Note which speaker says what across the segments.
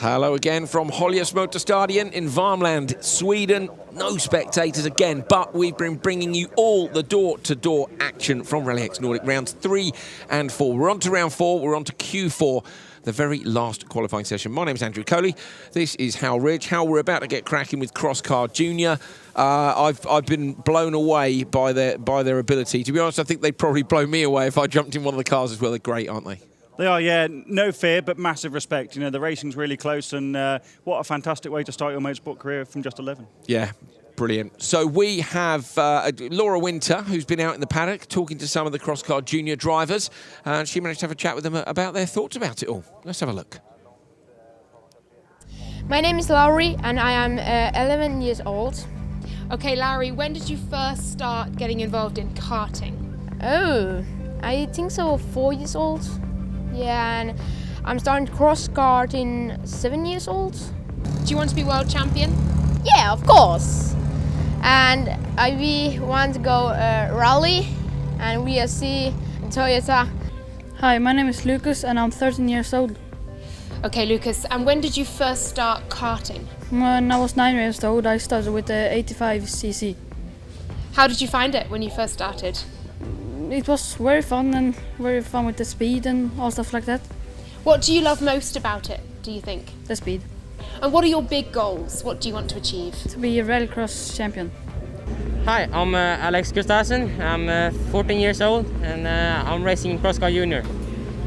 Speaker 1: Hello again from Höljes Motorstadion in Värmland, Sweden. No spectators again, but we've been bringing you all the door-to-door action from RallyX Nordic rounds 3 and 4. We're on to round 4, we're on to Q4, the very last qualifying session. My name's Andrew Coley. This is Hal Ridge. Hal, we're about to get cracking with Crosscar Junior. I've been blown away by their ability. To be honest, I think they'd probably blow me away if I jumped in one of the cars as well. They're great, aren't they?
Speaker 2: They are, yeah. No fear, but massive respect. You know, the racing's really close, and what a fantastic way to start your motorsport career from just 11.
Speaker 1: Yeah, brilliant. So we have Laura Winter, who's been out in the paddock talking to some of the Crosscar Junior drivers, and she managed to have a chat with them about their thoughts about it all. Let's have a look.
Speaker 3: My name is Laurie, and I am 11 years old.
Speaker 4: Okay, Laurie, when did you first start getting involved in karting?
Speaker 3: Oh, I think so, 4 years old. Yeah, and I'm starting cross kart in 7 years old.
Speaker 4: Do you want to be world champion?
Speaker 3: Yeah, of course. And we want to go rally and VSC and Toyota.
Speaker 5: Hi, my name is Lucas and I'm 13 years old.
Speaker 4: Okay, Lucas, and when did you first start karting?
Speaker 5: When I was 9 years old, I started with the 85cc.
Speaker 4: How did you find it when you first started?
Speaker 5: It was very fun with the speed and all stuff like that.
Speaker 4: What do you love most about it, do you think?
Speaker 5: The speed.
Speaker 4: And what are your big goals? What do you want to achieve?
Speaker 5: To be a rallycross champion.
Speaker 6: Hi, I'm Alex Gustafsson. I'm 14 years old and I'm racing Crosscar Junior.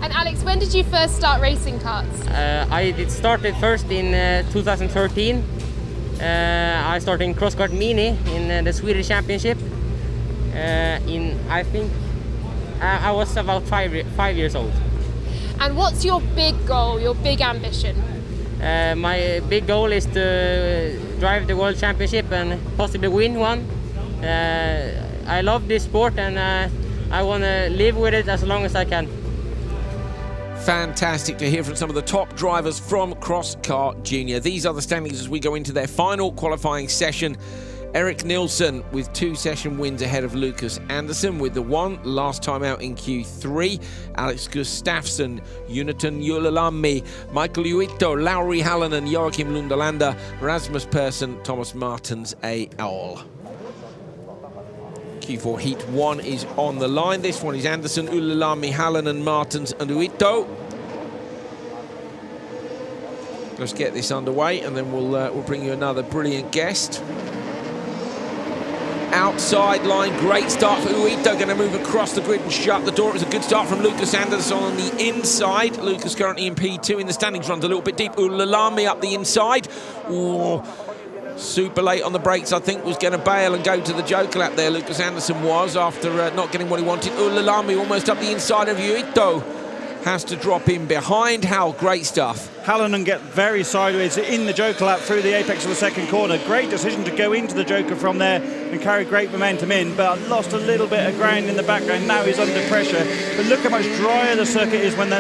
Speaker 4: And Alex, when did you first start racing karts?
Speaker 6: I started first in 2013. I started in Crosscar Mini in the Swedish Championship. I think I was about five years old.
Speaker 4: And what's your big goal, your big ambition?
Speaker 6: My big goal is to drive the World Championship and possibly win one. I love this sport and I want to live with it as long as I can.
Speaker 1: Fantastic to hear from some of the top drivers from Crosscar Junior. These are the standings as we go into their final qualifying session. Erik Nilsson with 2 session wins ahead of Lucas Andersson with the one last time out in Q3. Alex Gustafsson, Jonathan Julalami, Michael Uitto, Lauri Hallonen, Joachim Lundalander, Rasmus Persson, Thomas Martens al. Q4 Heat 1 is on the line. This one is Andersson, Ulalami, Hallonen, Martens and Uitto. Let's get this underway and then we'll bring you another brilliant guest. Outside line, great start for Uitto, going to move across the grid and shut the door. It was a good start from Lucas Andersson on the inside. Lucas currently in P2 in the standings, runs a little bit deep. Ulalami up the inside. Ooh, super late on the brakes, I think was going to bail and go to the joker lap there. Lucas Andersson was, after not getting what he wanted. Ulalami almost up the inside of Uitto. Has to drop in behind. Hal, great stuff.
Speaker 2: Hallonen get very sideways in the joker lap through the apex of the second corner. Great decision to go into the joker from there and carry great momentum in, but lost a little bit of ground in the background. Now he's under pressure. But look how much drier the circuit is when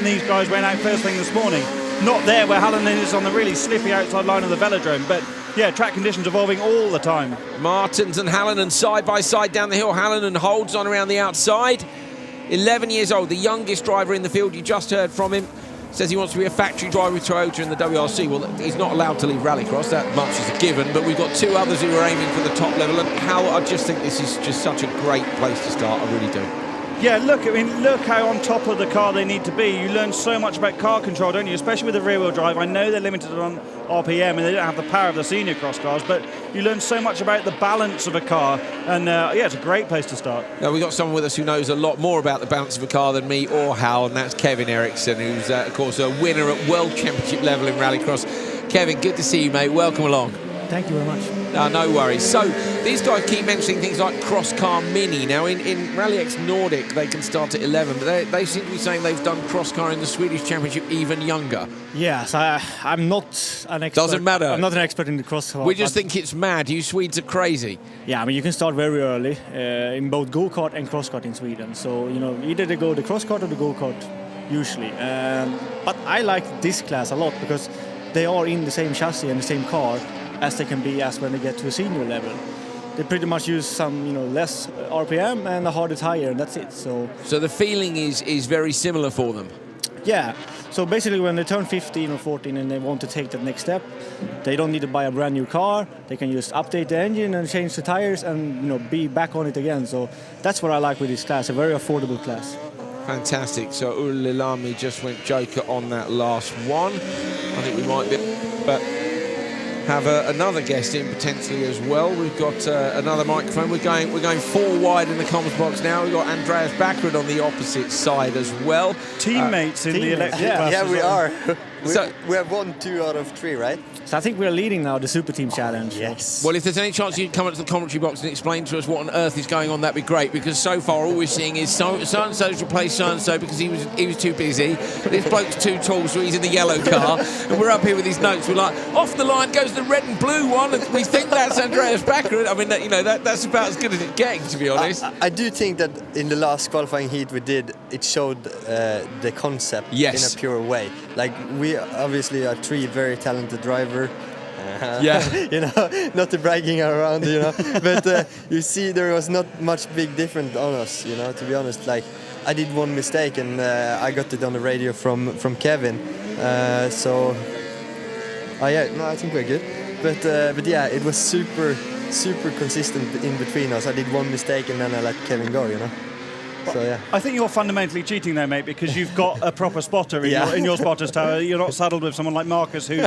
Speaker 2: these guys went out first thing this morning. Not there where Hallonen is on the really slippy outside line of the velodrome, but yeah, track conditions evolving all the time.
Speaker 1: Martens and Hallonen side by side down the hill. Hallonen holds on around the outside. 11 years old, the youngest driver in the field. You just heard from him. Says he wants to be a factory driver with Toyota in the WRC. Well, he's not allowed to leave Rallycross, that much is a given, but we've got 2 others who are aiming for the top level, and Hal, I just think this is just such a great place to start, I really do.
Speaker 2: Yeah, look how on top of the car they need to be. You learn so much about car control, don't you? Especially with the rear-wheel drive. I know they're limited on RPM and they don't have the power of the senior cross cars, but you learn so much about the balance of a car, and yeah, it's a great place to start.
Speaker 1: Now, we've got someone with us who knows a lot more about the balance of a car than me or Hal, and that's Kevin Eriksson, who's, of course, a winner at World Championship level in Rallycross. Kevin, good to see you, mate. Welcome along.
Speaker 7: Thank you very much.
Speaker 1: No worries. So these guys keep mentioning things like Crosscar Mini. Now in RallyX Nordic they can start at 11, but they seem to be saying they've done Crosscar in the Swedish Championship even younger.
Speaker 7: Yes, I'm not an expert.
Speaker 1: Doesn't matter.
Speaker 7: I'm not an expert in the Crosscar.
Speaker 1: We just think it's mad. You Swedes are crazy.
Speaker 7: Yeah, I mean you can start very early in both go-kart and cross-kart in Sweden. So you know either they go the cross-kart or the go-kart usually. But I like this class a lot because they are in the same chassis and the same car as they can be as when they get to a senior level. They pretty much use some, less RPM and a harder tire, and that's it. So
Speaker 1: the feeling is very similar for them.
Speaker 7: Yeah. So basically, when they turn 15 or 14 and they want to take that next step, they don't need to buy a brand new car. They can just update the engine and change the tires and be back on it again. So that's what I like with this class, a very affordable class.
Speaker 1: Fantastic. So Ulilami just went Joker on that last one. I think we might be, but have another guest in potentially as well. We've got another microphone. We're going 4 wide in the comms box now. We've got Andreas Backrud on the opposite side as well.
Speaker 2: Teammates in the electric bus.
Speaker 8: Yeah, we are.
Speaker 1: So
Speaker 8: we have won 2 out of 3, right?
Speaker 7: So I think we're leading now the Super Team Challenge.
Speaker 8: Yes.
Speaker 1: well, if there's any chance you can come into the commentary box and explain to us what on earth is going on, that'd be great, because so far all we're seeing is so-and-so's replaced so-and-so because he was too busy. This bloke's too tall, so he's in the yellow car. And we're up here with his notes. We're like, off the line goes the red and blue one, and we think that's Andreas Backrud. I mean, that's about as good as it's getting, to be honest.
Speaker 8: I do think that in the last qualifying heat we did, it showed the concept in a pure way. Like, we obviously are 3 very talented drivers. Not the bragging around, but you see there was not much big difference on us, to be honest. Like, I did one mistake and I got it on the radio from Kevin, I think we're good, but yeah, it was super consistent in between us. I did one mistake and then I let Kevin go, So, yeah.
Speaker 2: I think you're fundamentally cheating though, mate, because you've got a proper spotter in your spotter's tower. You're not saddled with someone like Marcus who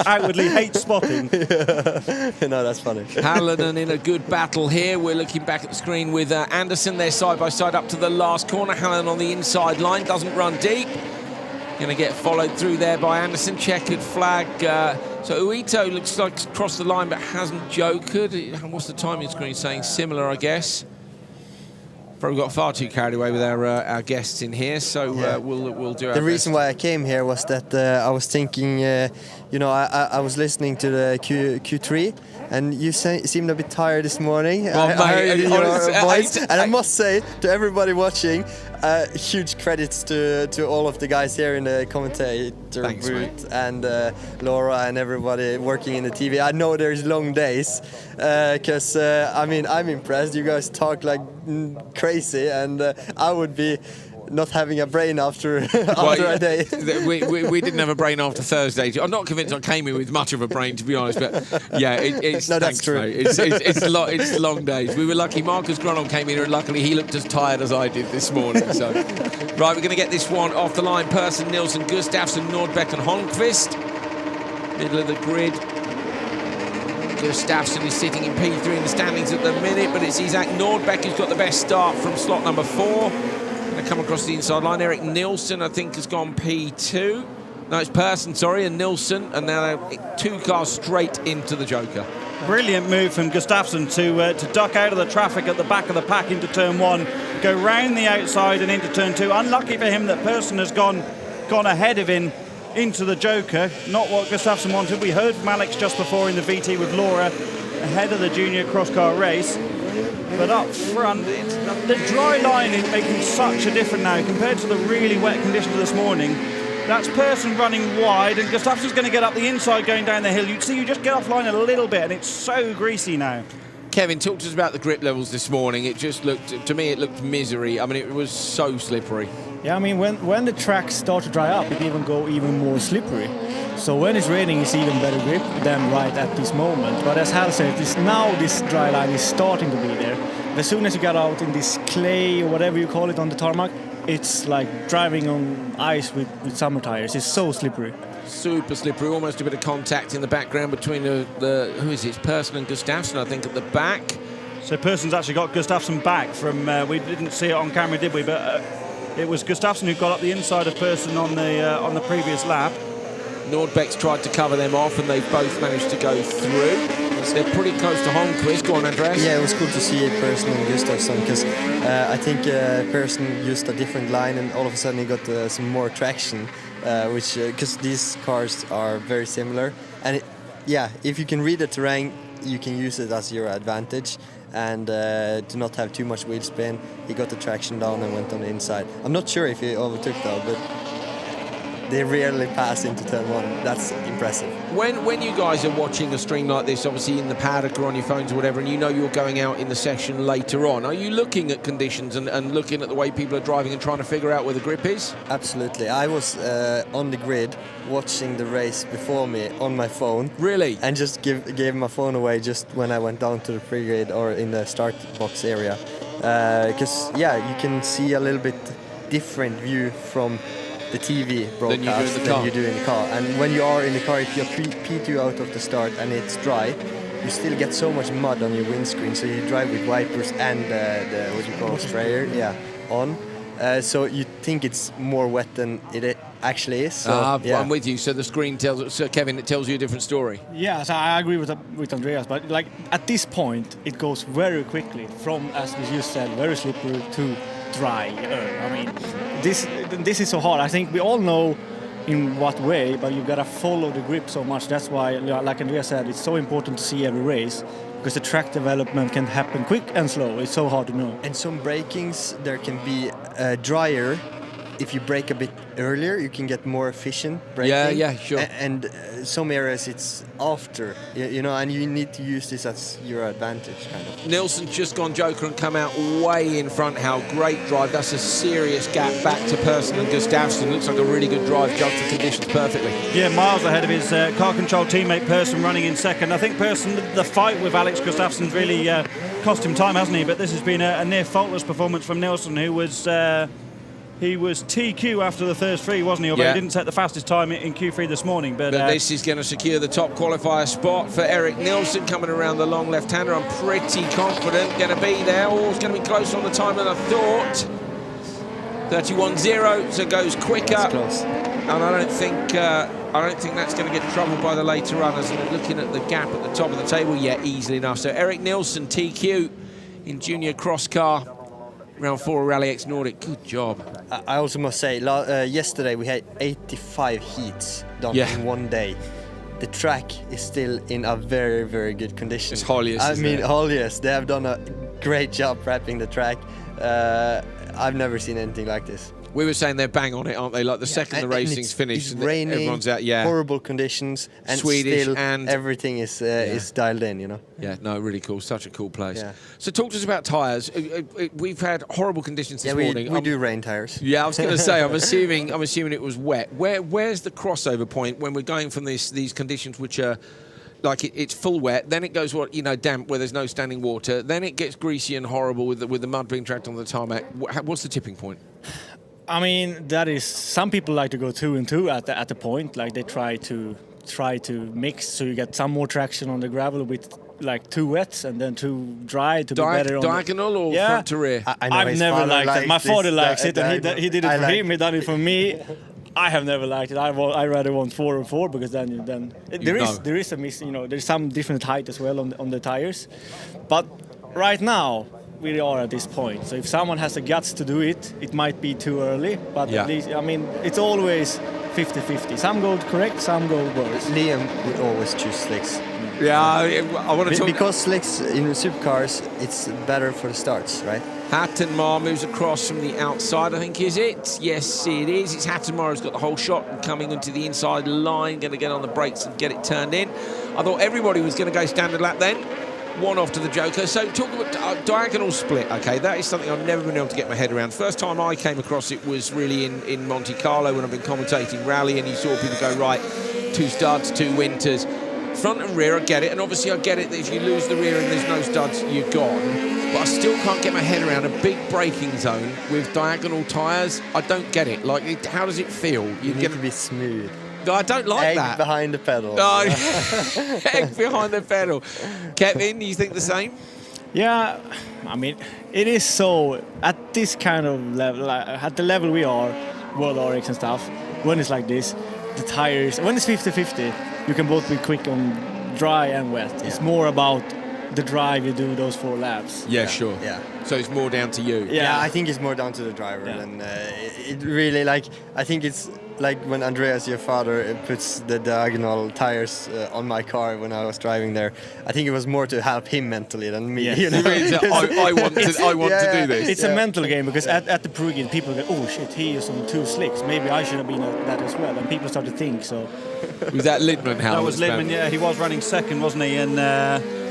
Speaker 2: outwardly hates spotting.
Speaker 8: No, that's funny.
Speaker 1: Hallinan in a good battle here. We're looking back at the screen with Anderson there side by side up to the last corner. Hallinan on the inside line, doesn't run deep. Going to get followed through there by Anderson. Checkered flag. So Uito looks like he's crossed the line but hasn't jokered. What's the timing screen saying? Similar, I guess. Probably got far too carried away with our guests in here, so we'll do our
Speaker 8: The reason
Speaker 1: best.
Speaker 8: why I came here was that I was thinking, I was listening to the Q3, and you seemed a bit tired this morning.
Speaker 1: Well,
Speaker 8: I heard your voice, and I
Speaker 1: I
Speaker 8: must say to everybody watching, huge credits to all of the guys here in the commentator booth and Laura and everybody working in the TV. I know there's long days, because I'm impressed. You guys talk like crazy, and I would be not having a brain after a day.
Speaker 1: we didn't have a brain after Thursday. I'm not convinced I came in with much of a brain, to be honest, but yeah, it's
Speaker 8: no, that's true.
Speaker 1: Mate. It's long days. We were lucky. Marcus Gronon came in, and luckily he looked as tired as I did this morning. So, right, we're going to get this one off the line. Persson, Nilsson, Gustafsson, Nordbeck and Holmqvist. Middle of the grid. Gustafsson is sitting in P3 in the standings at the minute, but it's Isaac Nordbeck who's got the best start from slot number 4. Going to come across the inside line. Eric Nilsson, I think, has gone P2. No, it's Persson, sorry, and Nilsson, and now 2 cars straight into the Joker.
Speaker 2: Brilliant move from Gustafsson to duck out of the traffic at the back of the pack into turn 1, go round the outside and into turn 2. Unlucky for him that Persson has gone ahead of him into the Joker. Not what Gustafsson wanted. We heard from Alex just before in the VT with Laura ahead of the junior cross-car race. But up front, the dry line is making such a difference now compared to the really wet conditions this morning. That's Persson running wide, and Gustafsson's going to get up the inside going down the hill. You'd see you just get offline a little bit, and it's so greasy now.
Speaker 1: Kevin, talk to us about the grip levels this morning. It just looked, to me, it looked misery. I mean, it was so slippery.
Speaker 7: Yeah, I mean, when the tracks start to dry up, it even more slippery. So when it's raining, it's even better grip than right at this moment. But as Hal said, now this dry line is starting to be there. But as soon as you get out in this clay or whatever you call it on the tarmac, it's like driving on ice with summer tires. It's so slippery.
Speaker 1: Super slippery, almost a bit of contact in the background between the who is it? It's Persson and Gustafsson, I think, at the back.
Speaker 2: So Persson's actually got Gustafsson back from, we didn't see it on camera, did we? But it was Gustafsson who got up the inside of Persson on the previous lap.
Speaker 1: Nordbeck's tried to cover them off, and they've both managed to go through. So they're pretty close to Holmqvist. Go on, Andreas.
Speaker 8: Yeah, it was cool to see Persson and Gustafsson, because I think Persson used a different line, and all of a sudden he got some more traction, which because these cars are very similar. And if you can read the terrain, you can use it as your advantage. And to not have too much wheel spin, he got the traction down and went on the inside. I'm not sure if he overtook though, but they rarely pass into turn 1. That's impressive.
Speaker 1: When you guys are watching a stream like this, obviously in the paddock or on your phones or whatever, and you know you're going out in the session later on, are you looking at conditions and looking at the way people are driving and trying to figure out where the grip is?
Speaker 8: Absolutely. I was on the grid watching the race before me on my phone.
Speaker 1: Really?
Speaker 8: And just gave my phone away just when I went down to the pre-grid or in the start box area. Because, yeah, you can see a little bit different view from the TV broadcast than you do in the car. And when you are in the car, if you P2 out of the start and it's dry, you still get so much mud on your windscreen, so you drive with wipers and the what you call sprayer, on. So you think it's more wet than it actually is. So,
Speaker 1: I'm with you. So the screen tells, so Kevin, it tells you a different story.
Speaker 7: Yeah, so I agree with Andreas, but like at this point, it goes very quickly from, as we just said, very slippery to dry. I mean, this is so hard. I think we all know in what way, but you've got to follow the grip so much. That's why, like Andreas said, it's so important to see every race, because the track development can happen quick and slow. It's so hard to know.
Speaker 8: And some brakings, there can be drier. If you brake a bit earlier, you can get more efficient braking.
Speaker 1: Yeah, sure.
Speaker 8: And some areas it's after, you know, and you need to use this as your advantage, kind of.
Speaker 1: Nilsson's just gone joker and come out way in front. How great drive. That's a serious gap back to Persson and Gustafsson. Looks like a really good drive, judged the conditions perfectly.
Speaker 2: Yeah, miles ahead of his car control teammate Persson running in second. I think Persson, the fight with Alex Gustafsson's really cost him time, hasn't he? But this has been a near faultless performance from Nilsson, who was... He was TQ after the first 3, wasn't he? Although he didn't set the fastest time in Q3 this morning. But
Speaker 1: this is going to secure the top qualifier spot for Erik Nilsson coming around the long left-hander. I'm pretty confident going to be there. Oh, it's going to be closer on the time than I thought. 31.0, so goes quicker.
Speaker 8: That's close.
Speaker 1: And I don't think that's going to get troubled by the later runners. And looking at the gap at the top of the table, easily enough. So Erik Nilsson, TQ in junior cross car. Round 4 RallyX Nordic, good job.
Speaker 8: I also must say, yesterday we had 85 heats done in one day. The track is still in a very, very good condition.
Speaker 1: It's Höljes.
Speaker 8: Höljes, they have done a great job prepping the track. I've never seen anything like this.
Speaker 1: We were saying they're bang on it, aren't they? Like the second the racing's finished,
Speaker 8: it's raining,
Speaker 1: everyone's out.
Speaker 8: Horrible conditions, and
Speaker 1: Swedish,
Speaker 8: still
Speaker 1: and
Speaker 8: everything is dialed in. You know.
Speaker 1: Yeah, no, really cool. Such a cool place.
Speaker 8: Yeah.
Speaker 1: So talk to us about tyres. We've had horrible conditions this morning.
Speaker 8: We do rain tyres.
Speaker 1: Yeah, I was going to say. I'm assuming it was wet. Where's the crossover point when we're going from these conditions which are like it's full wet, then it goes damp where there's no standing water, then it gets greasy and horrible with the mud being tracked on the tarmac. What's the tipping point?
Speaker 7: I mean, that is, some people like to go 2 and 2 at the point, like they try to mix, so you get some more traction on the gravel with like 2 wets and then 2 dry to be better on
Speaker 1: diagonal or front to rear.
Speaker 7: I've never liked it. My father likes it, and he did it for him. He done it for me. I have never liked it. I rather want 4 and 4, because then there is a miss. There's some different height as well on the tires, but right now we are at this point. So if someone has the guts to do it, it might be too early, but at least, I mean, it's always 50-50. Some go correct, some go worse.
Speaker 8: Liam would always choose slicks.
Speaker 1: Yeah, I want to talk...
Speaker 8: Because slicks in supercars, it's better for the starts, right?
Speaker 1: Hattenmar moves across from the outside, I think, is it? Yes, it is. It's Hattenmar who's got the whole shot and coming into the inside line, going to get on the brakes and get it turned in. I thought everybody was going to go standard lap then. One off to the joker. So talk about diagonal split. Okay, that is something I've never been able to get my head around. First time I came across it was really in Monte Carlo when I've been commentating rally, and you saw people go, right, 2 studs, 2 winters. Front and rear, I get it, and obviously I get it that if you lose the rear and there's no studs, you're gone. But I still can't get my head around a big braking zone with diagonal tyres. I don't get it. Like, how does it feel?
Speaker 8: You need to be smooth.
Speaker 1: I don't like that.
Speaker 8: Egg behind the pedal.
Speaker 1: Oh, egg behind the pedal. Kevin, you think the same?
Speaker 7: Yeah, I mean, it is so, at this kind of level, like, at the level we are, World RX and stuff, when it's like this, the tires, when it's 50-50, you can both be quick on dry and wet. Yeah. It's more about the drive you do those 4 laps.
Speaker 1: Yeah, sure.
Speaker 8: Yeah.
Speaker 1: So it's more down to you.
Speaker 8: Yeah, I think it's more down to the driver than it really, like, I think it's like when Andreas, your father, puts the diagonal tires on my car when I was driving there. I think it was more to help him mentally than me.
Speaker 2: Yes.
Speaker 8: You know?
Speaker 1: I want to do this.
Speaker 7: It's a mental game because at the pre-game people go, oh shit, he is on 2 slicks. Maybe I should have been at that as well. And people start to think so.
Speaker 1: Was that Lidman?
Speaker 2: That was Lidman, yeah. He was running second, wasn't he? And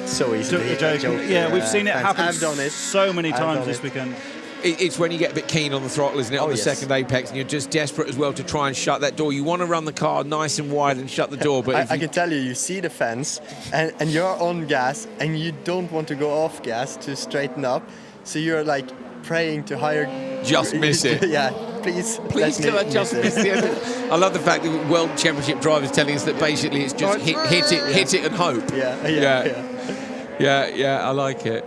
Speaker 8: so easy to hit a joke.
Speaker 2: Yeah, we've seen it happen
Speaker 8: I've done it.
Speaker 2: so many times this weekend.
Speaker 1: It's when you get a bit keen on the throttle, isn't it, on the
Speaker 8: yes.
Speaker 1: second apex, and you're just desperate as well to try and shut that door. You want to run the car nice and wide and shut the door, but
Speaker 8: I can tell you see the fence, and you're on gas, and you don't want to go off gas to straighten up, so you're like praying to higher...
Speaker 1: Just miss it.
Speaker 8: Yeah, please
Speaker 1: can I just miss the end? I love the fact that World Championship drivers telling us that basically it's just hit it and hope. Yeah, I like it.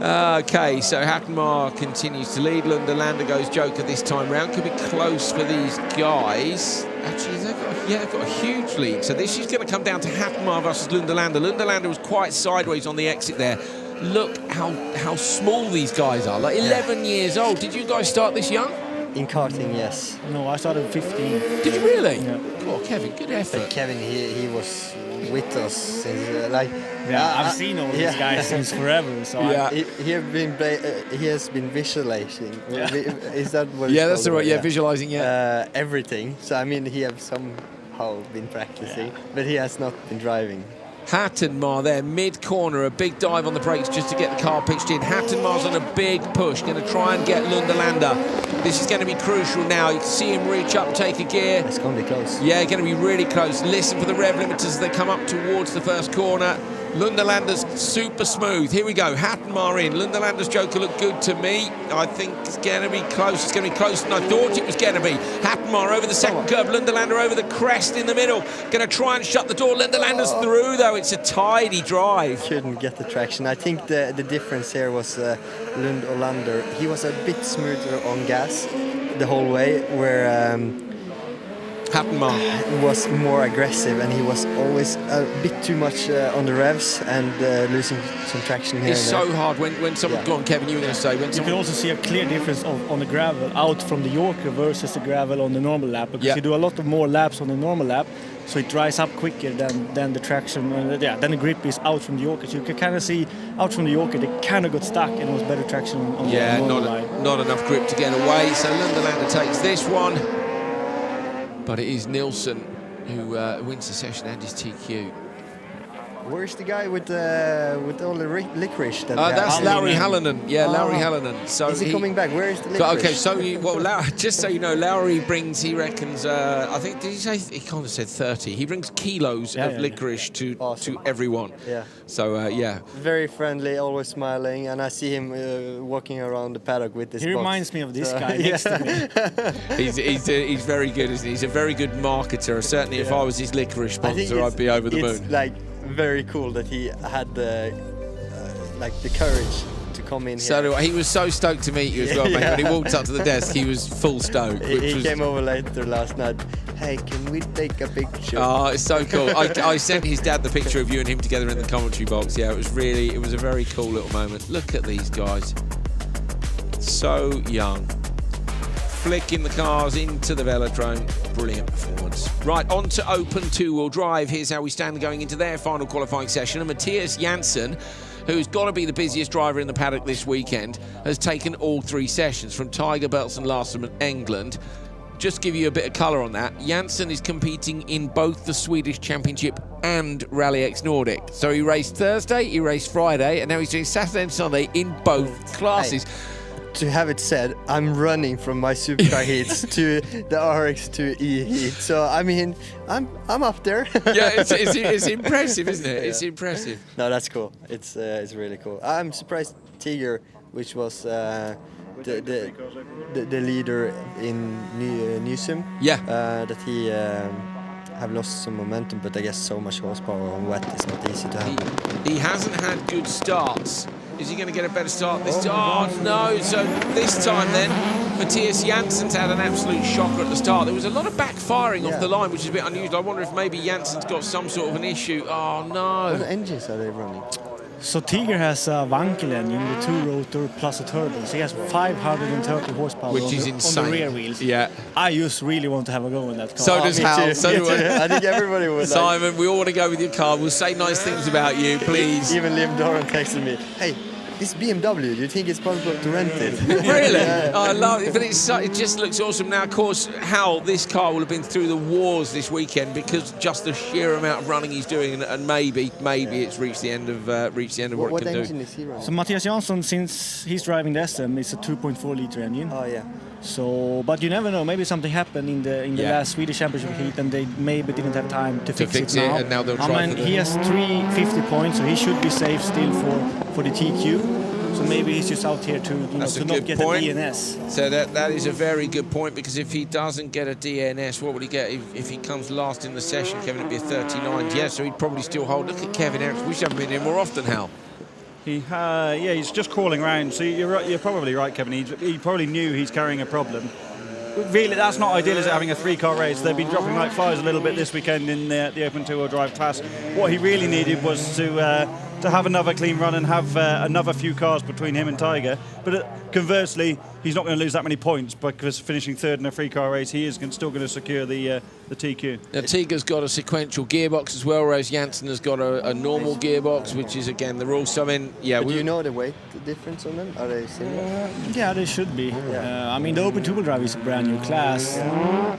Speaker 1: Okay, so Hattenmar continues to lead. Lunderlander goes joker this time round. Could be close for these guys. Actually, they've got a huge lead. So this is going to come down to Hattenmar versus Lunderlander. Lunderlander was quite sideways on the exit there. Look how small these guys are. Like 11 years old. Did you guys start this young?
Speaker 8: In karting, yes.
Speaker 7: No, I started at 15.
Speaker 1: Did you really?
Speaker 7: Yeah.
Speaker 1: Oh, Kevin, good effort.
Speaker 8: But Kevin, he was with us since
Speaker 7: I've seen all these guys since forever. So
Speaker 8: he has been visualizing. Is that what?
Speaker 1: Yeah, that's the right. Yeah, visualizing. Yeah,
Speaker 8: everything. So I mean, he has somehow been practicing, but he has not been driving.
Speaker 1: Hattenmar there, mid-corner, a big dive on the brakes just to get the car pitched in. Hattenmar's on a big push, going to try and get Lunderlander. This is going to be crucial now. You can see him reach up, take a gear.
Speaker 8: It's going to be close.
Speaker 1: Yeah, going to be really close. Listen for the rev limiters as they come up towards the first corner. Lunderlander's super smooth. Here we go, Hattenmar in. Lunderlander's joker looked good to me. I think it's going to be close. It's going to be closer than I thought it was going to be. Hattenmar over the second curve. Lunderlander over the crest in the middle. Going to try and shut the door. Lunderlander's through, though. It's a tidy drive.
Speaker 8: Couldn't get the traction. I think the difference here was Lunderlander. He was a bit smoother on gas the whole way, where...
Speaker 1: Hattenmar
Speaker 8: was more aggressive, and he was always a bit too much on the revs and losing some traction here.
Speaker 1: It's so hard when someone... Go on, Kevin, you were going to say...
Speaker 7: You can also see a clear difference on the gravel out from the Yorker versus the gravel on the normal lap, because you do a lot of more laps on the normal lap, so it dries up quicker than the traction. Then the grip is out from the Yorker. So you can kind of see out from the Yorker, they kind of got stuck and it was better traction on the normal line.
Speaker 1: Not enough grip to get away, so Lunderlander takes this one. But it is Nilsson who wins the session and his TQ.
Speaker 8: Where's the guy with all the licorice?
Speaker 1: That's Lauri Hallinen. Yeah, Lauri Hallinen. So
Speaker 8: is he coming back? Where is the licorice?
Speaker 1: Okay, so just so you know, Lauri brings, he reckons, I think, did he say, he kind of said 30. He brings kilos of licorice to everyone. Yeah. So,
Speaker 8: very friendly, always smiling, and I see him walking around the paddock with this box.
Speaker 7: He reminds me of this guy next to me.
Speaker 1: He's very good, isn't he? He's a very good marketer. Certainly, if I was his licorice sponsor, I'd be over the moon.
Speaker 8: It's like very cool that he had the courage to come in here.
Speaker 1: He was so stoked to meet you as well, mate. When he walked up to the desk, he was full stoked.
Speaker 8: He came over later last night. Hey, can we take a picture?
Speaker 1: Oh, it's so cool. I sent his dad the picture of you and him together in the commentary box. Yeah, it was a very cool little moment. Look at these guys. So young. Flicking the cars into the velodrome. Brilliant performance. Right, on to Open 2-wheel drive. Here's how we stand going into their final qualifying session. And Matthias Janssen, who's got to be the busiest driver in the paddock this weekend, has taken all 3 sessions from Tiger, Belts and Larsen and England. Just to give you a bit of colour on that, Janssen is competing in both the Swedish Championship and RallyX Nordic. So he raced Thursday, he raced Friday, and now he's doing Saturday and Sunday in both classes.
Speaker 8: To have it said, I'm running from my Supercar heats to the RX2 E heat. So I mean, I'm up there.
Speaker 1: Yeah, it's impressive, isn't it? It's impressive.
Speaker 8: No, that's cool. It's really cool. I'm surprised Tiger, which was the leader in Newsom.
Speaker 1: Yeah.
Speaker 8: That he have lost some momentum, but I guess so much horsepower on wet is not easy to handle.
Speaker 1: He hasn't had good starts. Is he going to get a better start this time? Oh, no. So this time then, Matthias Janssen's had an absolute shocker at the start. There was a lot of backfiring off the line, which is a bit unusual. I wonder if maybe Janssen's got some sort of an issue. Oh, no.
Speaker 8: What engines are they running?
Speaker 7: So Tiger has a Wankel engine with 2-rotor plus a turbo. So he has 530 horsepower
Speaker 1: Which is insane.
Speaker 7: on the rear wheels.
Speaker 1: Yeah.
Speaker 7: I just really want to have a go in that car.
Speaker 1: So does Hal. So do
Speaker 8: I think everybody would.
Speaker 1: Simon, we all want to go with your car. We'll say nice things about you, please.
Speaker 8: Even Liam Doran texted me, hey, this BMW, do you think it's possible to rent it?
Speaker 1: Really?
Speaker 8: Yeah.
Speaker 1: I love it, but it just looks awesome. Now, of course, Hal, this car will have been through the wars this weekend because just the sheer amount of running he's doing, and maybe it's reached the end of what it can do.
Speaker 8: What engine is he running?
Speaker 7: So Matthias Janssen, since he's driving the SM, it's a 2.4 liter engine.
Speaker 8: Oh yeah.
Speaker 7: So, but you never know. Maybe something happened in the last Swedish Championship heat, and they maybe didn't have time to fix it now.
Speaker 1: And now they'll try.
Speaker 7: He has 350 points, so he should be safe still for the TQ. So maybe he's just out here to not get a DNS.
Speaker 1: So that is a very good point, because if he doesn't get a DNS, what would he get if he comes last in the session? Kevin, it'd be a 39. Yeah, so he'd probably still hold. Look at Kevin Eriksson. We should have been here more often, Hal.
Speaker 2: He's just crawling around. So you're probably right, Kevin. He probably knew he's carrying a problem. Really, that's not ideal, is it, having a 3-car race? They've been dropping like flies a little bit this weekend in the open 2-wheel drive class. What he really needed was to have another clean run and have another few cars between him and Tiger. But conversely, he's not going to lose that many points, because finishing third in a 3-car race, he is still going to secure the TQ.
Speaker 1: Now, Tiger's got a sequential gearbox as well, whereas Janssen has got a normal gearbox, which is, again, the rules. So, do
Speaker 8: you know the weight difference on them? Are they similar?
Speaker 7: Yeah, they should be. I mean, the open 2-wheel drive is a brand new class,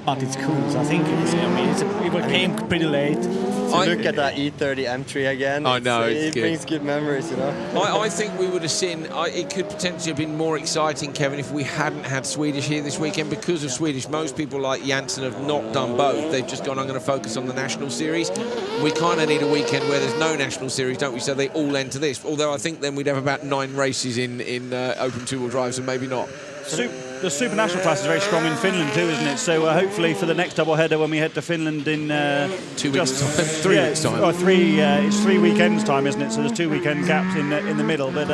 Speaker 7: but it's cool. So I think it came pretty late.
Speaker 8: So look at that E30 M3 again.
Speaker 1: I know,
Speaker 8: it brings good memories, you know.
Speaker 1: I think we would have seen, it could potentially have been more exciting, Kevin, if we hadn't had Swedish here this weekend. Because of Swedish, most people like Janssen have not done both. They've just gone, I'm going to focus on the National Series. We kind of need a weekend where there's no National Series, don't we? So they all enter this. Although I think then we'd have about 9 races in open 2-wheel drives, and maybe not.
Speaker 2: The Super National class is very strong in Finland too, isn't it? So hopefully for the next double header when we head to Finland in
Speaker 1: 2 weeks time, 3 weeks time.
Speaker 2: It's 3 weekends time, isn't it? So there's 2 weekend gaps in the middle. But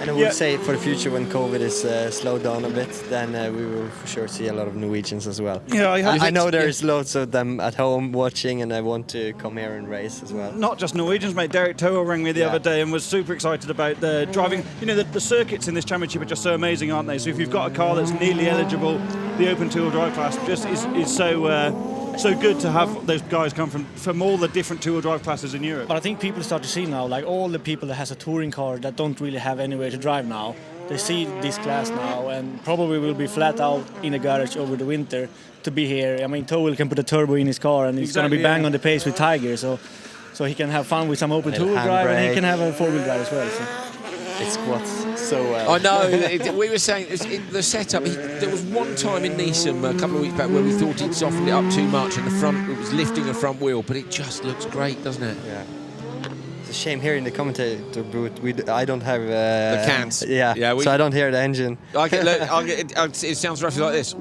Speaker 8: and I would say for the future, when COVID is slowed down a bit, then we will for sure see a lot of Norwegians as well.
Speaker 2: Yeah,
Speaker 8: I know there's loads of them at home watching, and I want to come here and race as well.
Speaker 2: Not just Norwegians, mate. Derek Toa rang me the other day and was super excited about the driving. You know, the circuits in this championship are just so amazing, aren't they? So if you've got a car that's nearly eligible, the open 2-wheel drive class just is so good to have those guys come from all the different 2-wheel drive classes in Europe.
Speaker 7: But I think people start to see now, like all the people that has a touring car that don't really have anywhere to drive now, they see this class now and probably will be flat out in a garage over the winter to be here. I mean, Toel can put a turbo in his car and he's going to be bang on the pace with Tiger, so he can have fun with some open 2-wheel drive, and he can have a 4-wheel drive as well. So.
Speaker 8: It squats so well.
Speaker 1: I know. We were saying the setup. There was one time in Neeson a couple of weeks back where we thought he'd softened it up too much, and it was lifting a front wheel, but it just looks great, doesn't it?
Speaker 8: Yeah. It's a shame here in the commentator booth. I don't have
Speaker 1: the cans.
Speaker 8: Yeah. So I don't hear the engine.
Speaker 1: It sounds roughly like this.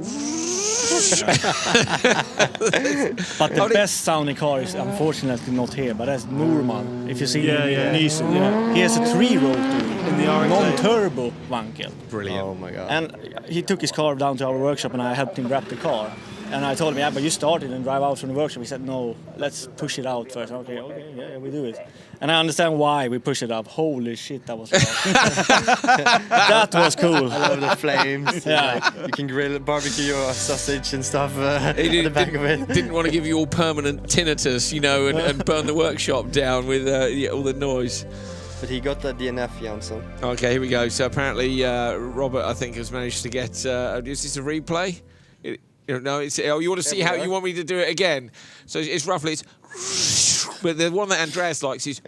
Speaker 7: But the best sounding car is unfortunately not here, but that's Norman. If you see Neeson, he has a 3-rotor in the non-turbo Wankel.
Speaker 1: Brilliant.
Speaker 8: Oh my god.
Speaker 7: And he took his car down to our workshop and I helped him wrap the car. And I told him, but you started and drive out from the workshop. He said, no, let's push it out first. Okay, yeah, we do it. And I understand why we push it up. Holy shit, that was fun. That was cool.
Speaker 8: I love the flames. Yeah. You can grill, barbecue your sausage and stuff at the back of it.
Speaker 1: Didn't want to give you all permanent tinnitus, and burn the workshop down with all the noise.
Speaker 8: But he got the DNF, Janssen.
Speaker 1: Okay, here we go. So apparently Robert, I think, has managed to get... is this a replay? No, it's... Oh, you want to see how... You want me to do it again? So it's roughly... But the one that Andreas likes is...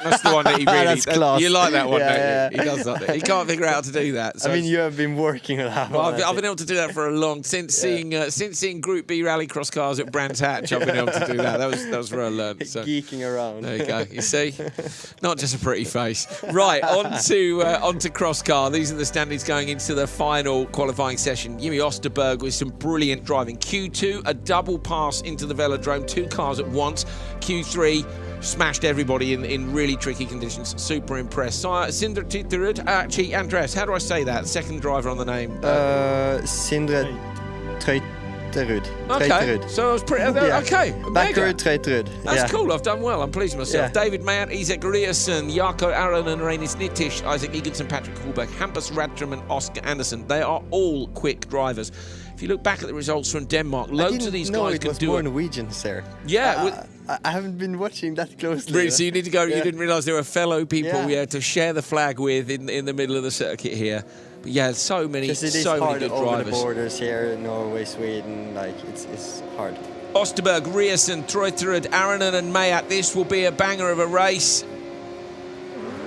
Speaker 1: That's the one that he really...
Speaker 8: That's class.
Speaker 1: You like that one,
Speaker 8: yeah,
Speaker 1: don't you? He does that. He can't figure out how to do that. So
Speaker 8: I mean, you have been working on that one.
Speaker 1: I've been able to do that for a long... Since seeing Group B rally cross cars at Brands Hatch, I've been able to do that. That was where I learned. So.
Speaker 8: Geeking around.
Speaker 1: There you go. You see? Not just a pretty face. Right, on to cross car. These are the standings going into the final qualifying session. Jimmy Osterberg with some brilliant driving. Q2, a double pass into the velodrome, 2 cars at once. Q3, smashed everybody in really tricky conditions. Super impressed. Sindre Titterud, actually, Andreas, how do I say that? Second driver on the name.
Speaker 8: Sindre Trøyterud.
Speaker 1: Okay, so I was pretty... Okay,
Speaker 8: Backrud, Trøyterud.
Speaker 1: That's cool, I've done well, I'm pleased with myself.
Speaker 8: Yeah.
Speaker 1: David Mayat, Isak Riasson, Jarko Aronen, Reinis Nitish, Isaac Eganson, Patrick Hallberg, Hampus Radtrum and Oscar Anderson. They are all quick drivers. If you look back at the results from Denmark, loads of these guys can do it.
Speaker 8: I didn't know it was more Norwegians there.
Speaker 1: Yeah.
Speaker 8: I haven't been watching that closely.
Speaker 1: Really, so you need to go, you didn't realise there were fellow people to share the flag with in the middle of the circuit here. But yeah, so many good drivers.
Speaker 8: Over the borders here, Norway, Sweden, like it's hard.
Speaker 1: Osterberg, Riasson, Trøyterud, Aronen and Mayat. This will be a banger of a race.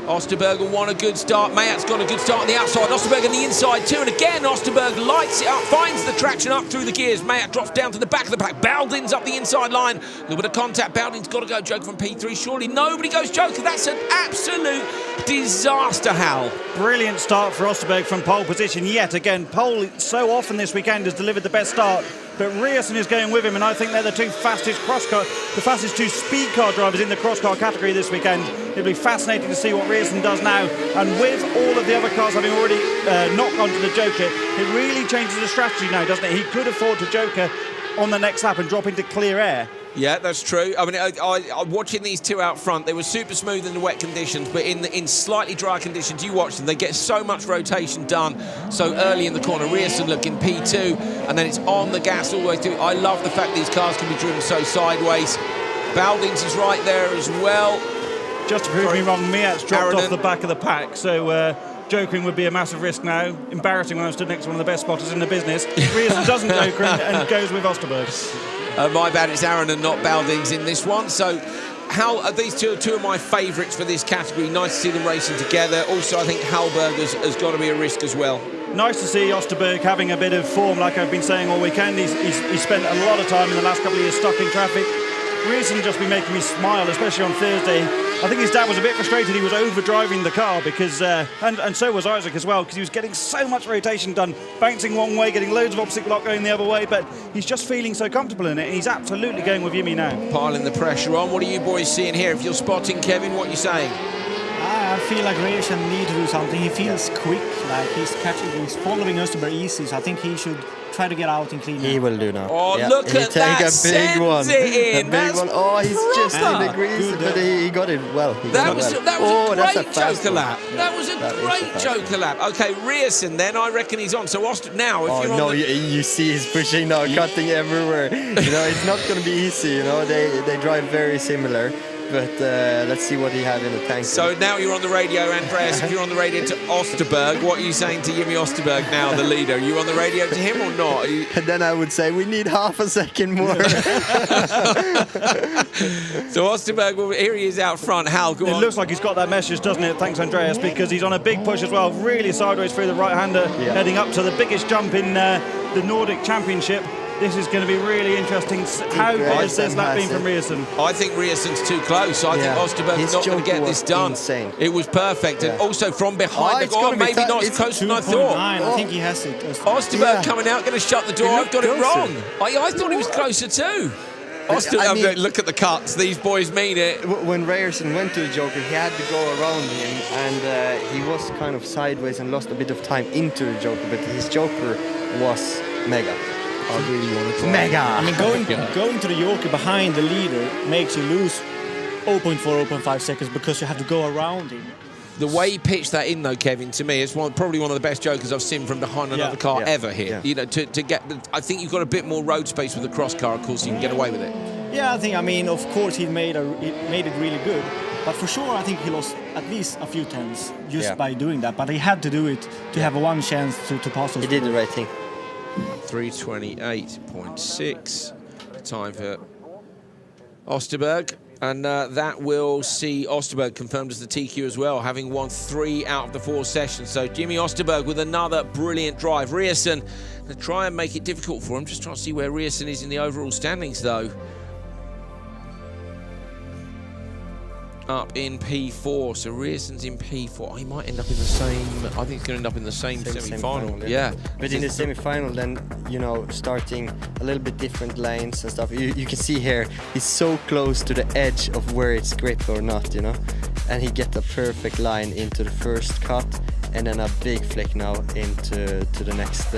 Speaker 1: Osterberg will want a good start. Mayat's got a good start on the outside. Osterberg on the inside too. And again, Osterberg lights it up, finds the traction up through the gears. Mayat drops down to the back of the pack. Baldin's up the inside line. A little bit of contact. Baldin's got to go Joker from P3. Surely nobody goes Joker. That's an absolute disaster, Hal.
Speaker 2: Brilliant start for Osterberg from pole position yet again. Pole so often this weekend has delivered the best start. But Riasson is going with him, and I think they're the two fastest two speed car drivers in the cross car category this weekend. It'll be fascinating to see what Riasson does now. And with all of the other cars having already knocked onto the Joker, it really changes the strategy now, doesn't it? He could afford to Joker on the next lap and drop into clear air.
Speaker 1: Yeah, that's true. I mean, I watching these two out front, they were super smooth in the wet conditions, but in slightly dry conditions, you watch them, they get so much rotation done so early in the corner. Riasson looking P2, and then it's on the gas all the way through. I love the fact these cars can be driven so sideways. Baldings is right there as well.
Speaker 2: Just to prove me wrong, Mayat's dropped off the back of the pack, so jokering would be a massive risk now. Embarrassing when I stood next to one of the best spotters in the business. Riasson doesn't joker and goes with Osterberg.
Speaker 1: My bad, it's Aronen, not Baldings in this one. So how are these two of my favourites for this category? Nice to see them racing together. Also, I think Hallberg has got to be a risk as well.
Speaker 2: Nice to see Osterberg having a bit of form, like I've been saying all weekend. He's spent a lot of time in the last couple of years stuck in traffic. Riasson just been making me smile, especially on Thursday. I think his dad was a bit frustrated he was overdriving the car because, and so was Isaac as well, because he was getting so much rotation done, bouncing one way, getting loads of opposite block going the other way, but he's just feeling so comfortable in it, and he's absolutely going with Jimmy now.
Speaker 1: Piling the pressure on. What are you boys seeing here? If you're spotting Kevin, what are you saying?
Speaker 7: I feel like Riasson needs to do something. He feels quick, like he's following Osterberg easy, so I think he should try to get out and clean
Speaker 8: He will do now.
Speaker 1: Oh, look at that,
Speaker 8: big one.
Speaker 1: It in.
Speaker 8: A big one. Oh, he's just in the grease, but he got it well.
Speaker 1: That was a great Joker lap. That was a great Joker lap. Okay, Riasson then, I reckon he's on. So now, if you're on
Speaker 8: you see he's pushing now, cutting everywhere. It's not going to be easy, They drive very similar. But let's see what he had in the tank.
Speaker 1: So now you're on the radio, Andreas. If you're on the radio to Osterberg, what are you saying to Jimmy Osterberg now, the leader? Are you on the radio to him or not?
Speaker 8: And then I would say we need half a second more.
Speaker 1: So Osterberg, here he is out front. Hal, go on.
Speaker 2: It looks like he's got that message, doesn't it? Thanks, Andreas, because he's on a big push as well, really sideways through the right-hander, heading up to the biggest jump in the Nordic Championship. This is going to be really interesting. How good has this lap been from Riasson?
Speaker 1: I think Riasson's too close. I think Osterberg's not going to get this done.
Speaker 8: Insane.
Speaker 1: It was perfect. And also from behind the goal, maybe not as close as I thought.
Speaker 7: I think he has it.
Speaker 1: Osterberg coming out, going to shut the door. I've got it wrong. I thought he was closer too. Look at the cuts. These boys mean it.
Speaker 8: When Riasson went to the Joker, he had to go around him, and he was kind of sideways and lost a bit of time into the Joker, but his Joker was mega.
Speaker 1: I really want to try.
Speaker 8: Mega!
Speaker 7: I mean, going to the Joker behind the leader makes you lose 0.4, 0.5 seconds because you have to go around him.
Speaker 1: The way he pitched that in, though, Kevin, to me, it's probably one of the best Jokers I've seen from behind another car ever here.
Speaker 8: Yeah.
Speaker 1: To get, I think you've got a bit more road space with the cross car, of course, you can get away with it.
Speaker 7: Yeah, I mean, of course, he made it really good. But for sure, I think he lost at least a few tenths just by doing that. But he had to do it to have one chance to pass us.
Speaker 8: He did the right thing.
Speaker 1: 3:28.6 time for Osterberg, and that will see Osterberg confirmed as the TQ as well, having won 3 out of the 4 sessions. So Jimmy Osterberg with another brilliant drive. Riasson to try and make it difficult for him. Just trying to see where Riasson is in the overall standings, though. Up in P4, so Riasson's in P4. He might end up in the same. I think he's going to end up in the same semi-final. Yeah,
Speaker 8: but in the semi-final, then starting a little bit different lanes and stuff. You can see here he's so close to the edge of where it's grip or not, and he get a perfect line into the first cut, and then a big flick now into the next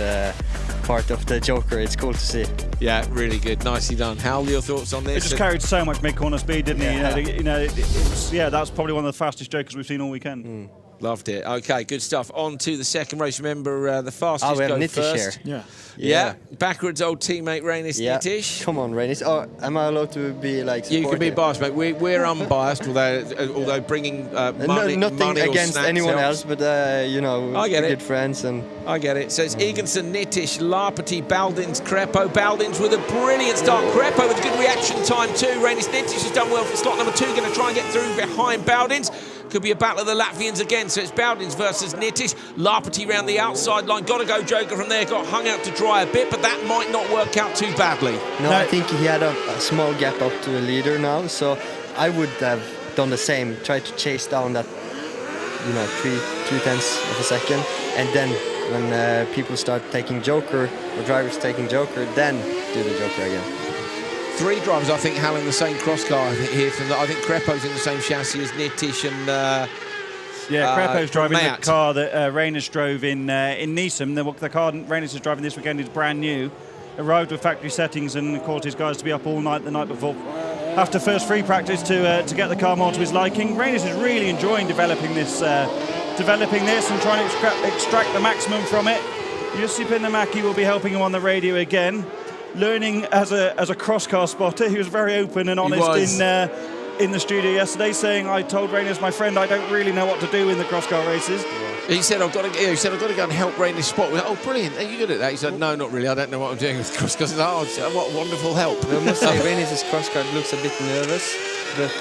Speaker 8: part of the Joker. It's cool to see.
Speaker 1: Yeah, really good. Nicely done. Hal, your thoughts on this?
Speaker 2: It just carried so much mid-corner speed, didn't he? That's probably one of the fastest Jokers we've seen all weekend.
Speaker 1: Loved it. Okay, good stuff. On to the second race. Remember, the fastest
Speaker 8: we have
Speaker 1: go
Speaker 8: Nitish
Speaker 1: first.
Speaker 8: here.
Speaker 1: Yeah. Backwards old teammate Rainis Nitish.
Speaker 8: Come on, Rainis. Oh, am I allowed to be like supportive?
Speaker 1: You can be biased, mate. We're unbiased, although bringing money,
Speaker 8: nothing
Speaker 1: money
Speaker 8: against anyone else, but
Speaker 1: I get
Speaker 8: good friends and.
Speaker 1: I get it. So it's Eganson, Nitish, Larpety, Baldins, Crepo. Baldins with a brilliant start. Crepo with a good reaction time too. Rainis Nitish has done well for slot number 2. Going to try and get through behind Baldins. Could be a battle of the Latvians again. So it's Baldins versus Nitish. Larpety round the outside line. Got to go Joker from there. Got hung out to dry a bit, but that might not work out too badly.
Speaker 8: No, I think he had a small gap up to the leader now. So I would have done the same. Try to chase down that, 3/10 of a second, and then when people start taking Joker or drivers taking Joker, then do the Joker again.
Speaker 1: 3 drivers, I think, Hal in the same cross car here. I think Crepo's in the same chassis as Nitish and.
Speaker 2: Crepo's driving the car that Rainis drove in Neeson. The car Rainis is driving this weekend is brand new. Arrived with factory settings and caused his guys to be up all night the night before. After first free practice to get the car more to his liking. Rainis is really enjoying developing this and trying to extract the maximum from it. Jussi Pinnamäki will be helping him on the radio again. Learning as a cross car spotter, he was very open and honest in the studio yesterday, saying, "I told Rainis, my friend, I don't really know what to do in the cross car races."
Speaker 1: He said, "I've got to go and help Rainis spot." We're like, "Oh, brilliant! Are you good at that?" He said, "No, not really. I don't know what I'm doing with cross cars." Oh, what wonderful help!
Speaker 8: I must say, Rainis' cross car looks a bit nervous, but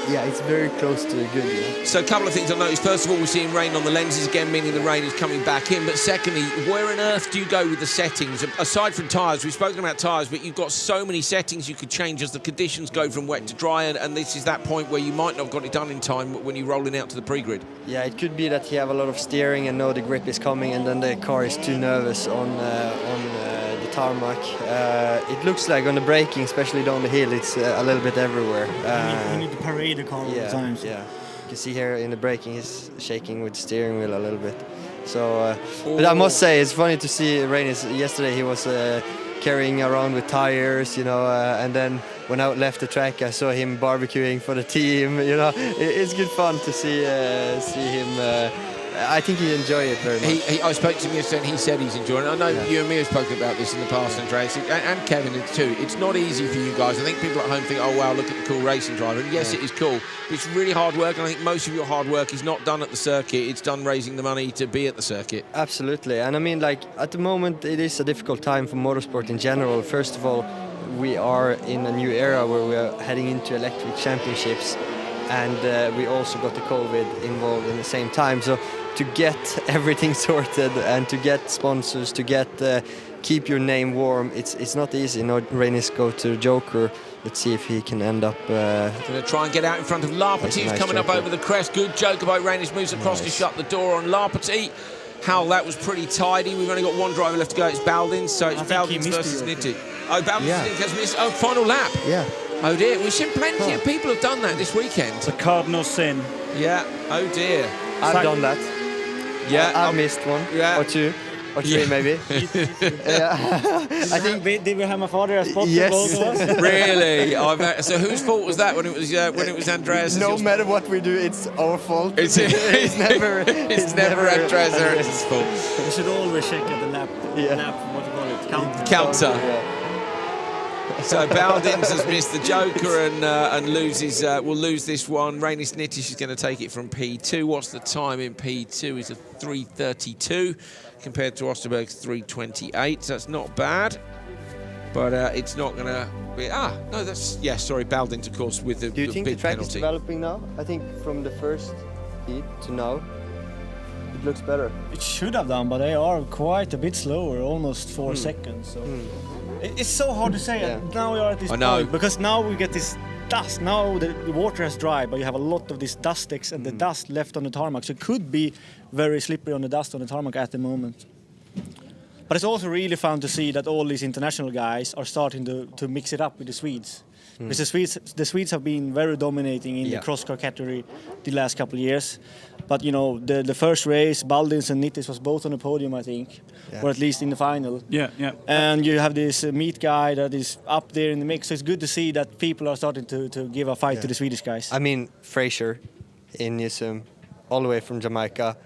Speaker 8: yeah, it's very close to good.
Speaker 1: So a couple of things I noticed. First of all, we're seeing rain on the lenses again, meaning the rain is coming back in. But secondly, where on earth do you go with the settings? Aside from tyres, we've spoken about tyres, but you've got so many settings you could change as the conditions go from wet to dry, and this is that point where you might not have got it done in time when you're rolling out to the pre-grid.
Speaker 8: Yeah, it could be that you have a lot of steering and know the grip is coming, and then the car is too nervous on the tarmac. It looks like on the braking, especially down the hill, it's a little bit everywhere.
Speaker 7: You need to parade the car all the time.
Speaker 8: Yeah, you can see here in the braking he's shaking with the steering wheel a little bit. So, but I must say it's funny to see Rainis. Yesterday he was carrying around with tires, and then when I left the track I saw him barbecuing for the team. It's good fun to see him. I think he enjoyed it very much.
Speaker 1: I spoke to him yesterday and he said he's enjoying it. I know you and me have spoken about this in the past, Andreas, and Kevin too. It's not easy for you guys. I think people at home think, oh wow, look at the cool racing driver. And yes, it is cool, but it's really hard work, and I think most of your hard work is not done at the circuit. It's done raising the money to be at the circuit.
Speaker 8: Absolutely, and I mean, like, at the moment it is a difficult time for motorsport in general. First of all, we are in a new era where we are heading into electric championships, and we also got the COVID involved in the same time. So to get everything sorted and to get sponsors, to get keep your name warm, it's not easy. Rainis go to Joker. Let's see if he can end up. Going
Speaker 1: to try and get out in front of Larpety, who's coming up over the crest. Good Joker by Rainis, moves across to shut the door on Larpety. Hal, that was pretty tidy. We've only got one driver left to go. It's Baldins, so it's Baldins versus Nitish. Oh, Baldins has missed. Oh, final lap.
Speaker 8: Yeah.
Speaker 1: Oh dear, we've seen plenty of people have done that this weekend.
Speaker 2: It's a cardinal sin.
Speaker 1: Yeah. Oh dear.
Speaker 8: I've done that.
Speaker 1: Yeah,
Speaker 8: I missed one or two or three maybe. I think
Speaker 7: did we have my father as sponsor?
Speaker 8: Yes.
Speaker 7: Both of us?
Speaker 1: Really? So whose fault was that when it was Andreas?
Speaker 8: No matter what we do, it's our fault.
Speaker 1: It's never Andreas' fault.
Speaker 7: We should always check at the lap. What do you call it?
Speaker 1: Counter. Yeah. So Baldins has missed the Joker and will lose this one. Rainis Nitish is going to take it from P2. What's the time in P2? Is a 3:32 compared to Osterberg's 3:28. So that's not bad, but it's not going to be. Sorry, Baldins, of course, with the big penalty.
Speaker 8: Do you think the track is developing now? I think from the first heat to now, it looks better.
Speaker 7: It should have done, but they are quite a bit slower, almost 4 seconds. So. It's so hard to say. Now we are at this point because now we get this dust. Now the water has dried, but you have a lot of this dust and the dust left on the tarmac. So it could be very slippery on the dust on the tarmac at the moment. But it's also really fun to see that all these international guys are starting to mix it up with the Swedes. Because the Swedes have been very dominating in the cross car category the last couple of years. But you know, the first race, Baldins and Nittis was both on the podium, I think, or at least in the final.
Speaker 2: Yeah, yeah.
Speaker 7: And you have this meat guy that is up there in the mix. So it's good to see that people are starting to give a fight to the Swedish guys.
Speaker 8: I mean, Frasier in Newsom, all the way from Jamaica,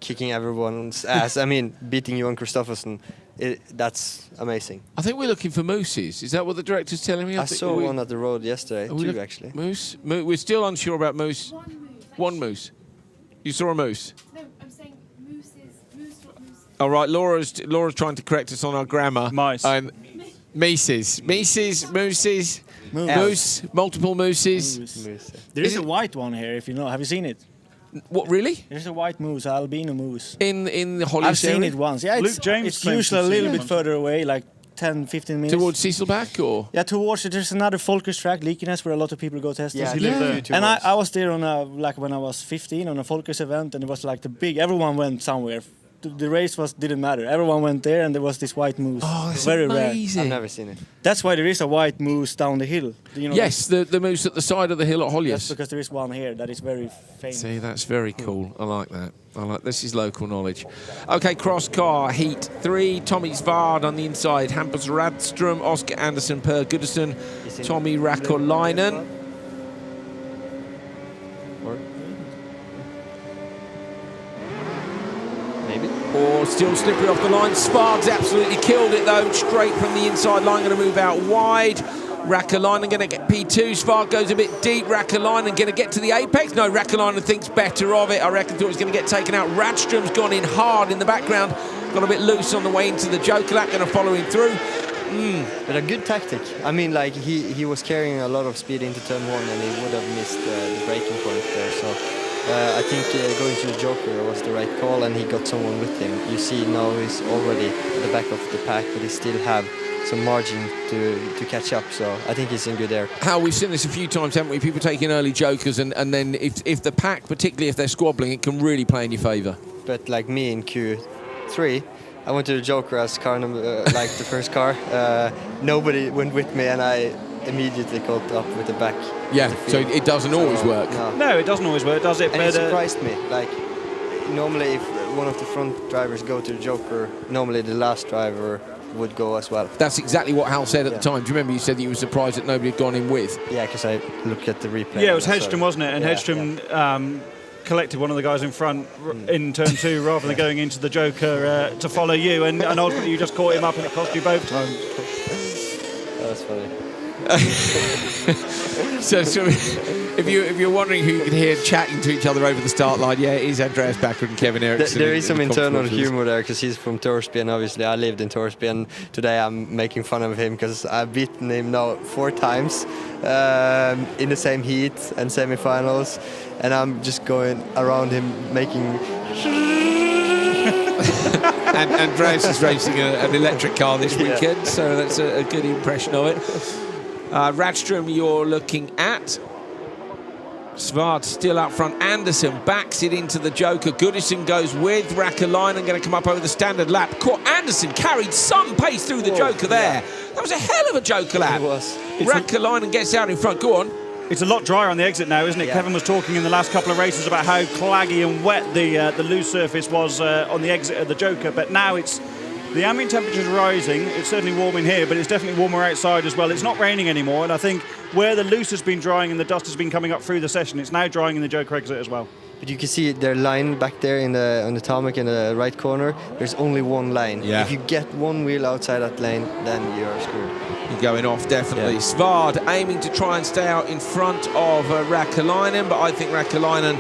Speaker 8: kicking everyone's ass. I mean, beating Johan Kristoffersen. That's amazing.
Speaker 1: I think we're looking for mooses. Is that what the director's telling me?
Speaker 8: I saw one at the road yesterday too, actually.
Speaker 1: Moose? We're still unsure about moose. One moose. You saw a moose?
Speaker 4: No, I'm saying mooses. Moose, not moose.
Speaker 1: All right, Laura's trying to correct us on our grammar.
Speaker 2: Mice.
Speaker 1: Mooses, moose, multiple mooses.
Speaker 7: There is a white one here, if you know. Have you seen it?
Speaker 1: What, really?
Speaker 7: There's a white moose, albino moose.
Speaker 1: In the Höljes
Speaker 7: I've seen
Speaker 1: area?
Speaker 7: it once. Yeah,
Speaker 2: Luke James
Speaker 7: it's
Speaker 2: claims
Speaker 7: usually a
Speaker 2: to see
Speaker 7: little
Speaker 2: it.
Speaker 7: bit further away, like 10, 15 minutes.
Speaker 1: Towards Cecilback, or?
Speaker 7: Yeah, towards it. There's another Folkers track, Likenäs, where a lot of people go test.
Speaker 2: He lived there.
Speaker 7: And I was there on like when I was 15 on a Folkers event, and it was like the big. Everyone went somewhere. The race didn't matter. Everyone went there, and there was this white moose.
Speaker 1: Oh, that's
Speaker 7: very
Speaker 1: amazing.
Speaker 8: I've never seen it.
Speaker 7: That's why there is a white moose down the hill. You know,
Speaker 1: Yes, the moose at the side of the hill at
Speaker 7: That's
Speaker 1: Höljes.
Speaker 7: because there is one here that is very famous.
Speaker 1: See, that's very cool. I like that. This is local knowledge. Okay, Crosscar Heat 3. Tommy Svard on the inside. Hampus Hedstrom, Oscar Andersson, Per Goodison, Tommy Räikkönen. Or still slippery off the line. Svard's absolutely killed it though. Straight from the inside line, going to move out wide. Räikkönen going to get P2. Svard goes a bit deep. Räikkönen going to get to the apex. No, Räikkönen thinks better of it. I reckon thought it was going to get taken out. Radstrom's gone in hard in the background. Got a bit loose on the way into the Joker lap. Going to follow him through.
Speaker 8: But a good tactic. I mean, like he was carrying a lot of speed into turn 1, and he would have missed the braking point there. So I think going to the Joker was the right call, and he got someone with him. You see now he's already at the back of the pack, but he still have some margin to catch up. So I think he's in good air.
Speaker 1: How we've seen this a few times, haven't we? People taking early Jokers, and then if the pack, particularly if they're squabbling, it can really play in your favour.
Speaker 8: But like me in Q3, I went to the Joker as car number, like the first car. Nobody went with me, and I immediately caught up with the back.
Speaker 1: Yeah, so it doesn't always work.
Speaker 2: No, it doesn't always work, does it?
Speaker 8: And it surprised me. Like, normally if one of the front drivers go to the Joker, normally the last driver would go as well.
Speaker 1: That's exactly what Hal said at the time. Do you remember you said that you were surprised that nobody had gone in with?
Speaker 8: Yeah, because I looked at the replay.
Speaker 2: Yeah, it was Hedstrom, wasn't it? And Hedstrom collected one of the guys in front in turn 2 rather than going into the Joker to follow you, and ultimately you just caught him up and it cost you both times.
Speaker 8: That's funny.
Speaker 1: So if you're wondering who you can hear chatting to each other over the start line, yeah, it is Andreas Backer and Kevin Eriksson.
Speaker 8: There is some internal humour there, because he's from Torsby, and obviously I lived in Torsby, and today I'm making fun of him because I've beaten him now 4 times in the same heat and semi-finals, and I'm just going around him making...
Speaker 1: and Andreas is racing an electric car this weekend, so that's a good impression of it. Radstrom you're looking at. Svard still up front. Andersson backs it into the Joker. Goodison goes with Räikkönen, going to come up over the standard lap. Andersson carried some pace through the Joker there. That was a hell of a Joker lap.
Speaker 8: It was.
Speaker 1: Räikkönen gets out in front. Go on.
Speaker 2: It's a lot drier on the exit now, isn't it? Yeah. Kevin was talking in the last couple of races about how claggy and wet the loose surface was on the exit of the Joker, but now the ambient temperature is rising. It's certainly warm in here, but it's definitely warmer outside as well. It's not raining anymore, and I think where the loose has been drying and the dust has been coming up through the session, it's now drying in the Joker exit as well.
Speaker 8: But you can see their line back there on the tarmac in the right corner. There's only one lane.
Speaker 1: Yeah.
Speaker 8: If you get one wheel outside that lane, then you're screwed.
Speaker 1: You're going off, definitely.
Speaker 8: Yeah.
Speaker 1: Svard aiming to try and stay out in front of Räikkönen, but I think Räikkönen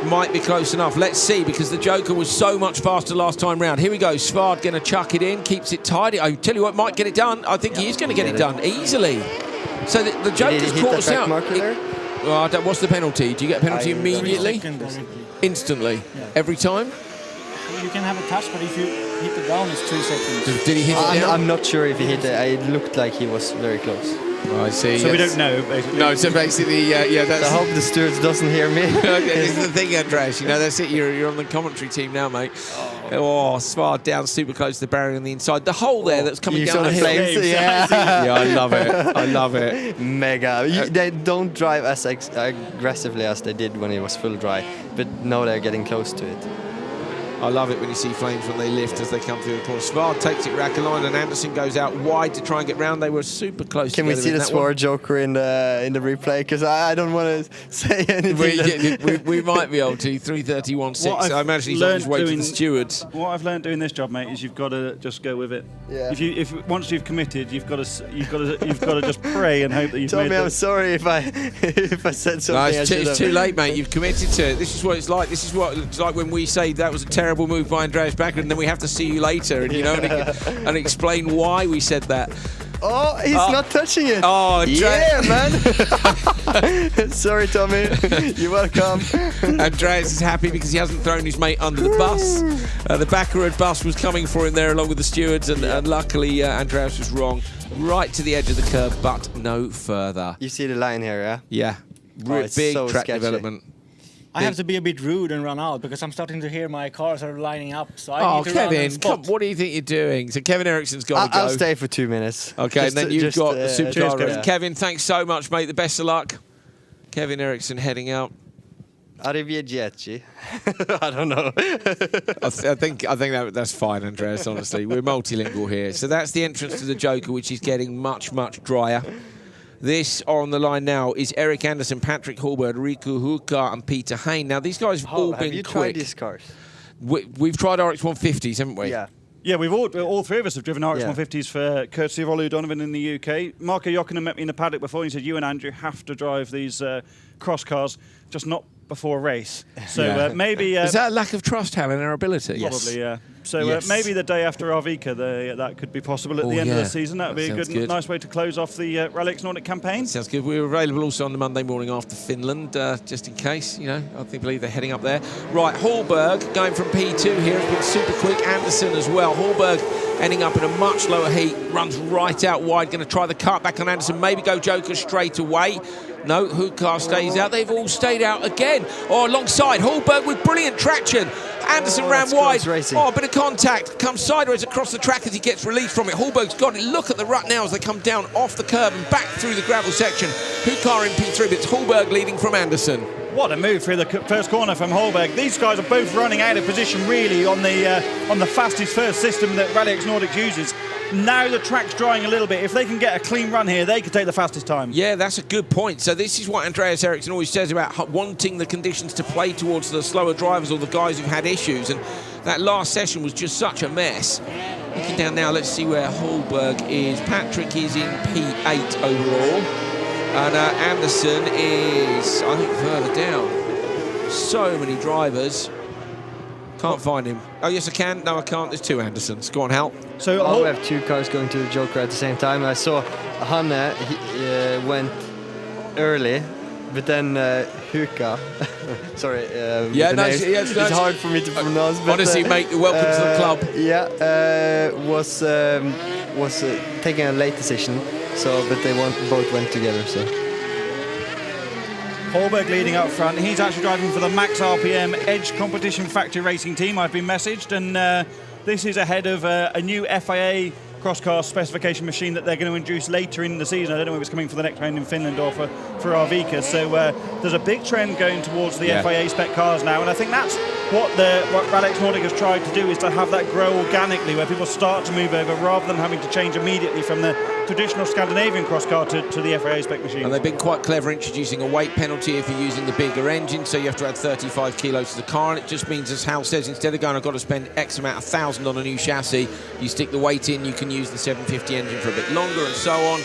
Speaker 1: might be close enough. Let's see, because the Joker was so much faster last time round. Here we go. Svard going to chuck it in, keeps it tidy. I tell you what, might get it done. I think he is going to get it done easily. So the Joker's caught us out. What's the penalty? Do you get a penalty immediately? Instantly? Yeah. Every time?
Speaker 7: You can have a touch, but if you hit it down, it's 3 seconds.
Speaker 1: Did he hit it down?
Speaker 8: I'm not sure if he hit it. It looked like he was very close.
Speaker 1: Oh, I see.
Speaker 2: So we don't know, basically.
Speaker 1: No, so basically, that's...
Speaker 8: I hope the stewards doesn't hear me.
Speaker 1: This is the thing, Andreas. You know, that's it. You're on the commentary team now, mate. Oh, Svard down super close to the barrier on the inside. The hole there that's coming down the hill.
Speaker 8: Flames, yeah.
Speaker 1: Yeah, I love it. I love it.
Speaker 8: Mega. They don't drive as aggressively as they did when it was full dry, but now they're getting close to it.
Speaker 1: I love it when you see flames when they lift as they come through the corner. Svard takes it rack and line, and Anderson goes out wide to try and get round. They were super close.
Speaker 8: Can we see the Sword Joker in the replay? Because I don't want to say anything.
Speaker 1: We might be able to. 3:31.6. I imagine he's on his way to the stewards.
Speaker 2: What I've learned doing this job, mate, is you've got to just go with it.
Speaker 8: Yeah.
Speaker 2: If once you've committed, you've got to just pray and hope that you've
Speaker 8: Tommy,
Speaker 2: made
Speaker 8: I'm sorry if I said something.
Speaker 1: No, it's too late, mate. You've committed to it. This is what it's like. This is what it's like when we say that was a terrible move by Andreas Backer, and then we have to see you later, and and explain why we said that.
Speaker 8: Oh, he's not touching it.
Speaker 1: Oh,
Speaker 8: yeah, man. Sorry, Tommy. You're welcome.
Speaker 1: Andreas is happy because he hasn't thrown his mate under the bus. The Backerud bus was coming for him there along with the stewards, and luckily Andreas was wrong. Right to the edge of the curb, but no further.
Speaker 8: You see the line here, yeah?
Speaker 1: Yeah.
Speaker 8: It's
Speaker 1: Big
Speaker 8: so
Speaker 1: track
Speaker 8: sketchy.
Speaker 1: development.
Speaker 7: I have to be a bit rude and run out because I'm starting to hear my cars are lining up. So I need to run
Speaker 1: Kevin,
Speaker 7: and spot.
Speaker 1: what do you think you're doing? So Kevin Ericsson's got to go.
Speaker 8: I'll stay for 2 minutes.
Speaker 1: Okay, and then you've got the Supercar.
Speaker 8: Kevin.
Speaker 1: Kevin, thanks so much, mate. The best of luck. Kevin Eriksson heading out.
Speaker 8: Arrivederci. I don't know.
Speaker 1: I think that's fine, Andreas, honestly. We're multilingual here. So that's the entrance to the Joker, which is getting much, much drier. This on the line now is Eric Anderson, Patrick Hallberg, Riku Hukar and Peter Hain. Now, these guys have all been quick.
Speaker 8: Have you tried these cars?
Speaker 1: We've tried RX 150s, haven't we?
Speaker 8: Yeah.
Speaker 2: Yeah, we've all three of us have driven RX 150s for courtesy of Olu Donovan in the UK. Marco Jokinen met me in the paddock before and he said, you and Andrew have to drive these cross cars, just not before a race. So maybe...
Speaker 1: is that a lack of trust, Hal, in our ability?
Speaker 2: Probably, yeah. So maybe the day after Arvika, that could be possible at the end of the season. That would be a good, nice way to close off the RallyX Nordic campaign.
Speaker 1: Sounds good. We're available also on the Monday morning after Finland, just in case, I believe they're heading up there. Right, Hallberg going from P2 here has been super quick. Anderson as well. Hallberg ending up in a much lower heat, runs right out wide, going to try the cut back on Anderson, maybe go Joker straight away. No, Hukar stays out. They've all stayed out again. Alongside Hallberg with brilliant traction. Anderson ran wide. A bit of contact. Comes sideways across the track as he gets released from it. Hallberg's got it. Look at the rut now as they come down off the curb and back through the gravel section. Hukar in P3, but it's Hallberg leading from Anderson.
Speaker 2: What a move through the first corner from Hallberg. These guys are both running out of position really on the fastest first system that RallyX Nordic uses. Now the track's drying a little bit. If they can get a clean run here, they could take the fastest time.
Speaker 1: Yeah, that's a good point. So this is what Andreas Eriksson always says about wanting the conditions to play towards the slower drivers or the guys who've had issues. And that last session was just such a mess. Looking down now, let's see where Hallberg is. Patrick is in P8 overall. And Anderson is, I think, further down. So many drivers. Can't find him. Oh, yes, I can. No, I can't. There's two Andersons. Go on, Hal.
Speaker 8: So we have two cars going to the Joker at the same time. I saw Hanne went early, but then Huka. Sorry. It's hard for me to pronounce. But,
Speaker 1: honestly, mate, welcome to the club.
Speaker 8: Was taking a late decision. So, but they both went together. So.
Speaker 2: Hallberg leading up front. He's actually driving for the Max RPM Edge Competition Factory Racing team. I've been messaged, and this is ahead of a new FIA cross-car specification machine that they're going to introduce later in the season. I don't know if it's coming for the next round in Finland or for Arvika. So there's a big trend going towards the FIA spec cars now, and I think that's what RallyX Nordic has tried to do, is to have that grow organically, where people start to move over rather than having to change immediately from the traditional Scandinavian cross car to the FIA spec machine. And
Speaker 1: they've been quite clever introducing a weight penalty if you're using the bigger engine, so you have to add 35 kilos to the car, and it just means, as Hal says, instead of going, I've got to spend X amount, 1,000 on a new chassis, you stick the weight in, you can use the 750 engine for a bit longer and so on.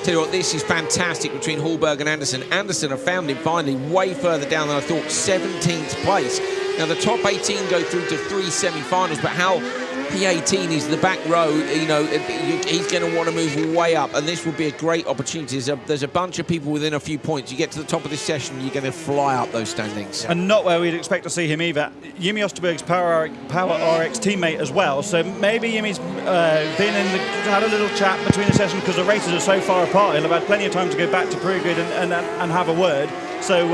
Speaker 1: Tell you what, this is fantastic between Hallberg and Anderson. Anderson have found him finally way further down than I thought, 17th place. Now the top 18 go through to 3 semi-finals, but Hal, P18 is the back row, he's going to want to move way up, and this will be a great opportunity. There's a bunch of people within a few points. You get to the top of this session, you're going to fly up those standings.
Speaker 2: And not where we'd expect to see him either. Jimmy Osterberg's Power RX teammate as well, so maybe Jimmy's had a little chat between the sessions because the races are so far apart. He'll have had plenty of time to go back to Prugrid and have a word. So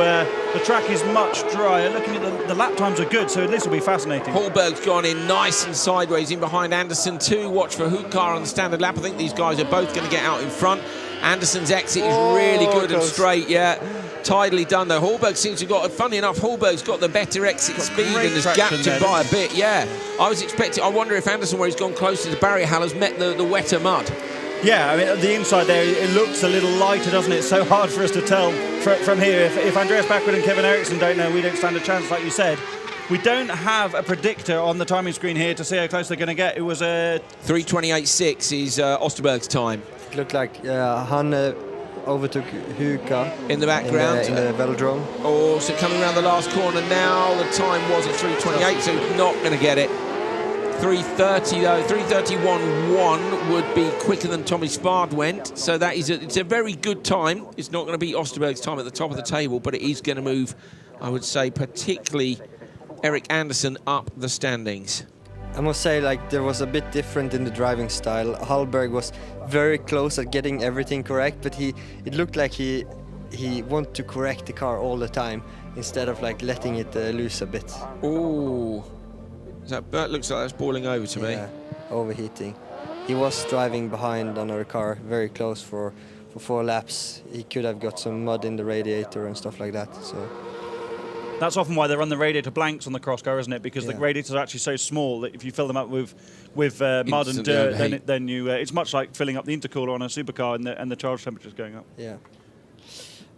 Speaker 2: the track is much drier. Looking at the lap times are good, so this will be fascinating.
Speaker 1: Hallberg's gone in nice and sideways in behind Anderson too. Watch for Hookar on the standard lap. I think these guys are both going to get out in front. Anderson's exit is really good and straight, yeah. Tidily done though. Hallberg seems to have got, funny enough, Hallberg's got the better exit speed and has gapped him by a bit, yeah. I was expecting, I wonder if Anderson, where he's gone close to the barrier hell, has met the wetter mud.
Speaker 2: Yeah, I mean, the inside there, it looks a little lighter, doesn't it? It's so hard for us to tell from here. If Andreas Backward and Kevin Eriksson don't know, we don't stand a chance, like you said. We don't have a predictor on the timing screen here to see how close they're going to get. It was a
Speaker 1: 3:28.6 is Osterberg's time.
Speaker 8: It looked like Han overtook Huka
Speaker 1: in the background
Speaker 8: in the velodrome.
Speaker 1: Oh, so coming around the last corner now. The time was at 3:28, so he's not going to get it. 3:30 though, 3:31.1 would be quicker than Tommy Spard went. So that is it's a very good time. It's not going to be Osterberg's time at the top of the table, but it is going to move, I would say, particularly Eric Anderson up the standings.
Speaker 8: I must say, like, there was a bit different in the driving style. Hallberg was very close at getting everything correct, but it looked like he wanted to correct the car all the time instead of like letting it loose a bit.
Speaker 1: Ooh. That looks like that's boiling over to me.
Speaker 8: Yeah, overheating. He was driving behind another car, very close for 4 laps. He could have got some mud in the radiator and stuff like that. So
Speaker 2: that's often why they run the radiator blanks on the Crosscar, isn't it? Because the radiators are actually so small that if you fill them up with mud and dirt, then it's much like filling up the intercooler on a supercar and the charge temperature's going up.
Speaker 8: Yeah.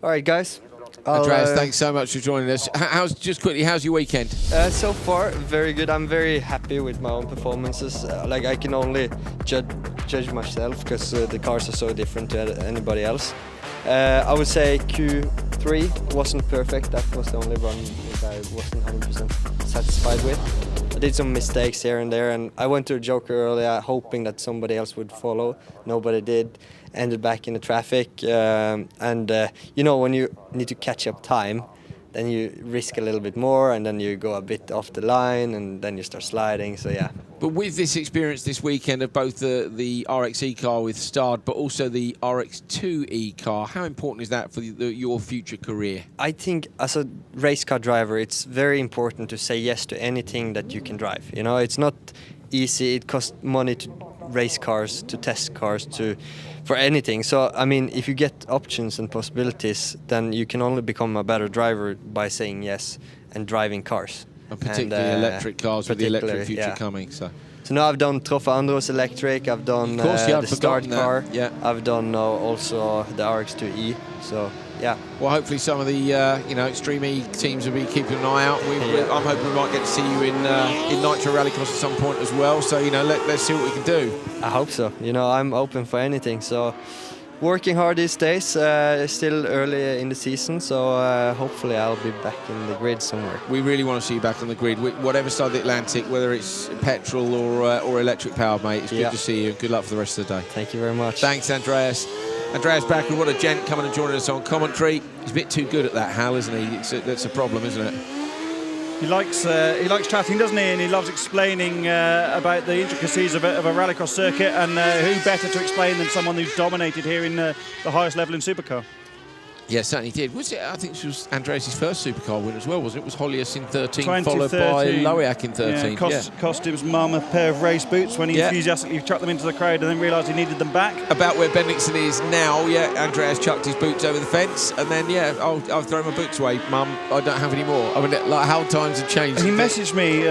Speaker 8: All right, guys.
Speaker 1: Andreas, thanks so much for joining us. How's your weekend?
Speaker 8: So far, very good. I'm very happy with my own performances. Like, I can only judge myself because the cars are so different to anybody else. I would say Q3 wasn't perfect. That was the only one that I wasn't 100% satisfied with. I did some mistakes here and there, and I went to a Joker earlier hoping that somebody else would follow. Nobody did. Ended back in the traffic, and you know, when you need to catch up time, then you risk a little bit more, and then you go a bit off the line, and then you start sliding. So yeah.
Speaker 1: But with this experience this weekend of both the RXE car with Stard, but also the RX2E car, how important is that for your future career?
Speaker 8: I think as a race car driver, it's very important to say yes to anything that you can drive. You know, it's not easy. It costs money to race cars, to test cars, for anything. So, I mean, if you get options and possibilities, then you can only become a better driver by saying yes and driving cars.
Speaker 1: And particularly electric cars with the electric future coming. So
Speaker 8: now I've done Troffa Andros electric, I've done the Start car, I've done also the RX2E. So, yeah.
Speaker 1: Well, hopefully some of the Extreme E teams will be keeping an eye out. I'm hoping we might get to see you in Nitro Rallycross at some point as well. So, let's see what we can do.
Speaker 8: I hope so. I'm open for anything. So, working hard these days. Still early in the season, so hopefully I'll be back in the grid somewhere.
Speaker 1: We really want to see you back on the grid, whatever side of the Atlantic, whether it's petrol or electric powered, mate. It's good to see you. Good luck for the rest of the day.
Speaker 8: Thank you very much.
Speaker 1: Thanks, Andreas. Andreas Backward, what a gent, coming and joining us on commentary. He's a bit too good at that, Hal, isn't he? That's a problem, isn't it?
Speaker 2: He likes chatting, doesn't he? And he loves explaining about the intricacies of a rallycross circuit. And who better to explain than someone who's dominated here in the highest level in supercar?
Speaker 1: Yeah, certainly did. Was it? I think this was Andreas' first supercar win as well, was it? It was Höljes in 13, followed by Lowiak in 13.
Speaker 2: Cost his mum a pair of race boots when he enthusiastically chucked them into the crowd and then realised he needed them back.
Speaker 1: About where Bendixson is now, Andreas chucked his boots over the fence, and then, I've thrown my boots away, Mum, I don't have any more. I mean, like, how times have changed.
Speaker 2: He messaged me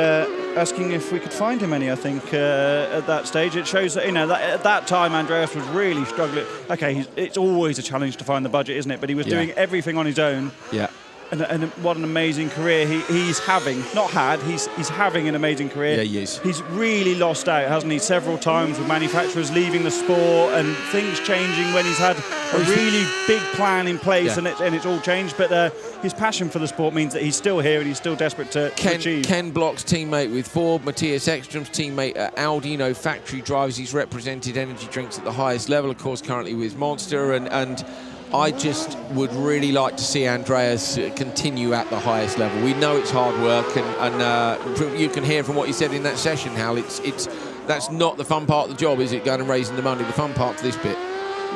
Speaker 2: asking if we could find him any, I think, at that stage. It shows that, at that time, Andreas was really struggling. Okay, it's always a challenge to find the budget, isn't it? But he was doing everything on his own.
Speaker 1: Yeah.
Speaker 2: And what an amazing career he's having. Not had, he's having an amazing career.
Speaker 1: Yeah, he is.
Speaker 2: He's really lost out, hasn't he? Several times with manufacturers leaving the sport and things changing when he's had a really big plan in place and it's all changed. But his passion for the sport means that he's still here and he's still desperate to achieve. Ken
Speaker 1: Block's teammate with Ford, Matthias Ekstrom's teammate at Audi, factory drivers. He's represented energy drinks at the highest level, of course, currently with Monster. And I just would really like to see Andreas continue at the highest level. We know it's hard work, and you can hear from what he said in that session, Hal. That's not the fun part of the job, is it? Going and raising the money. The fun part's this bit.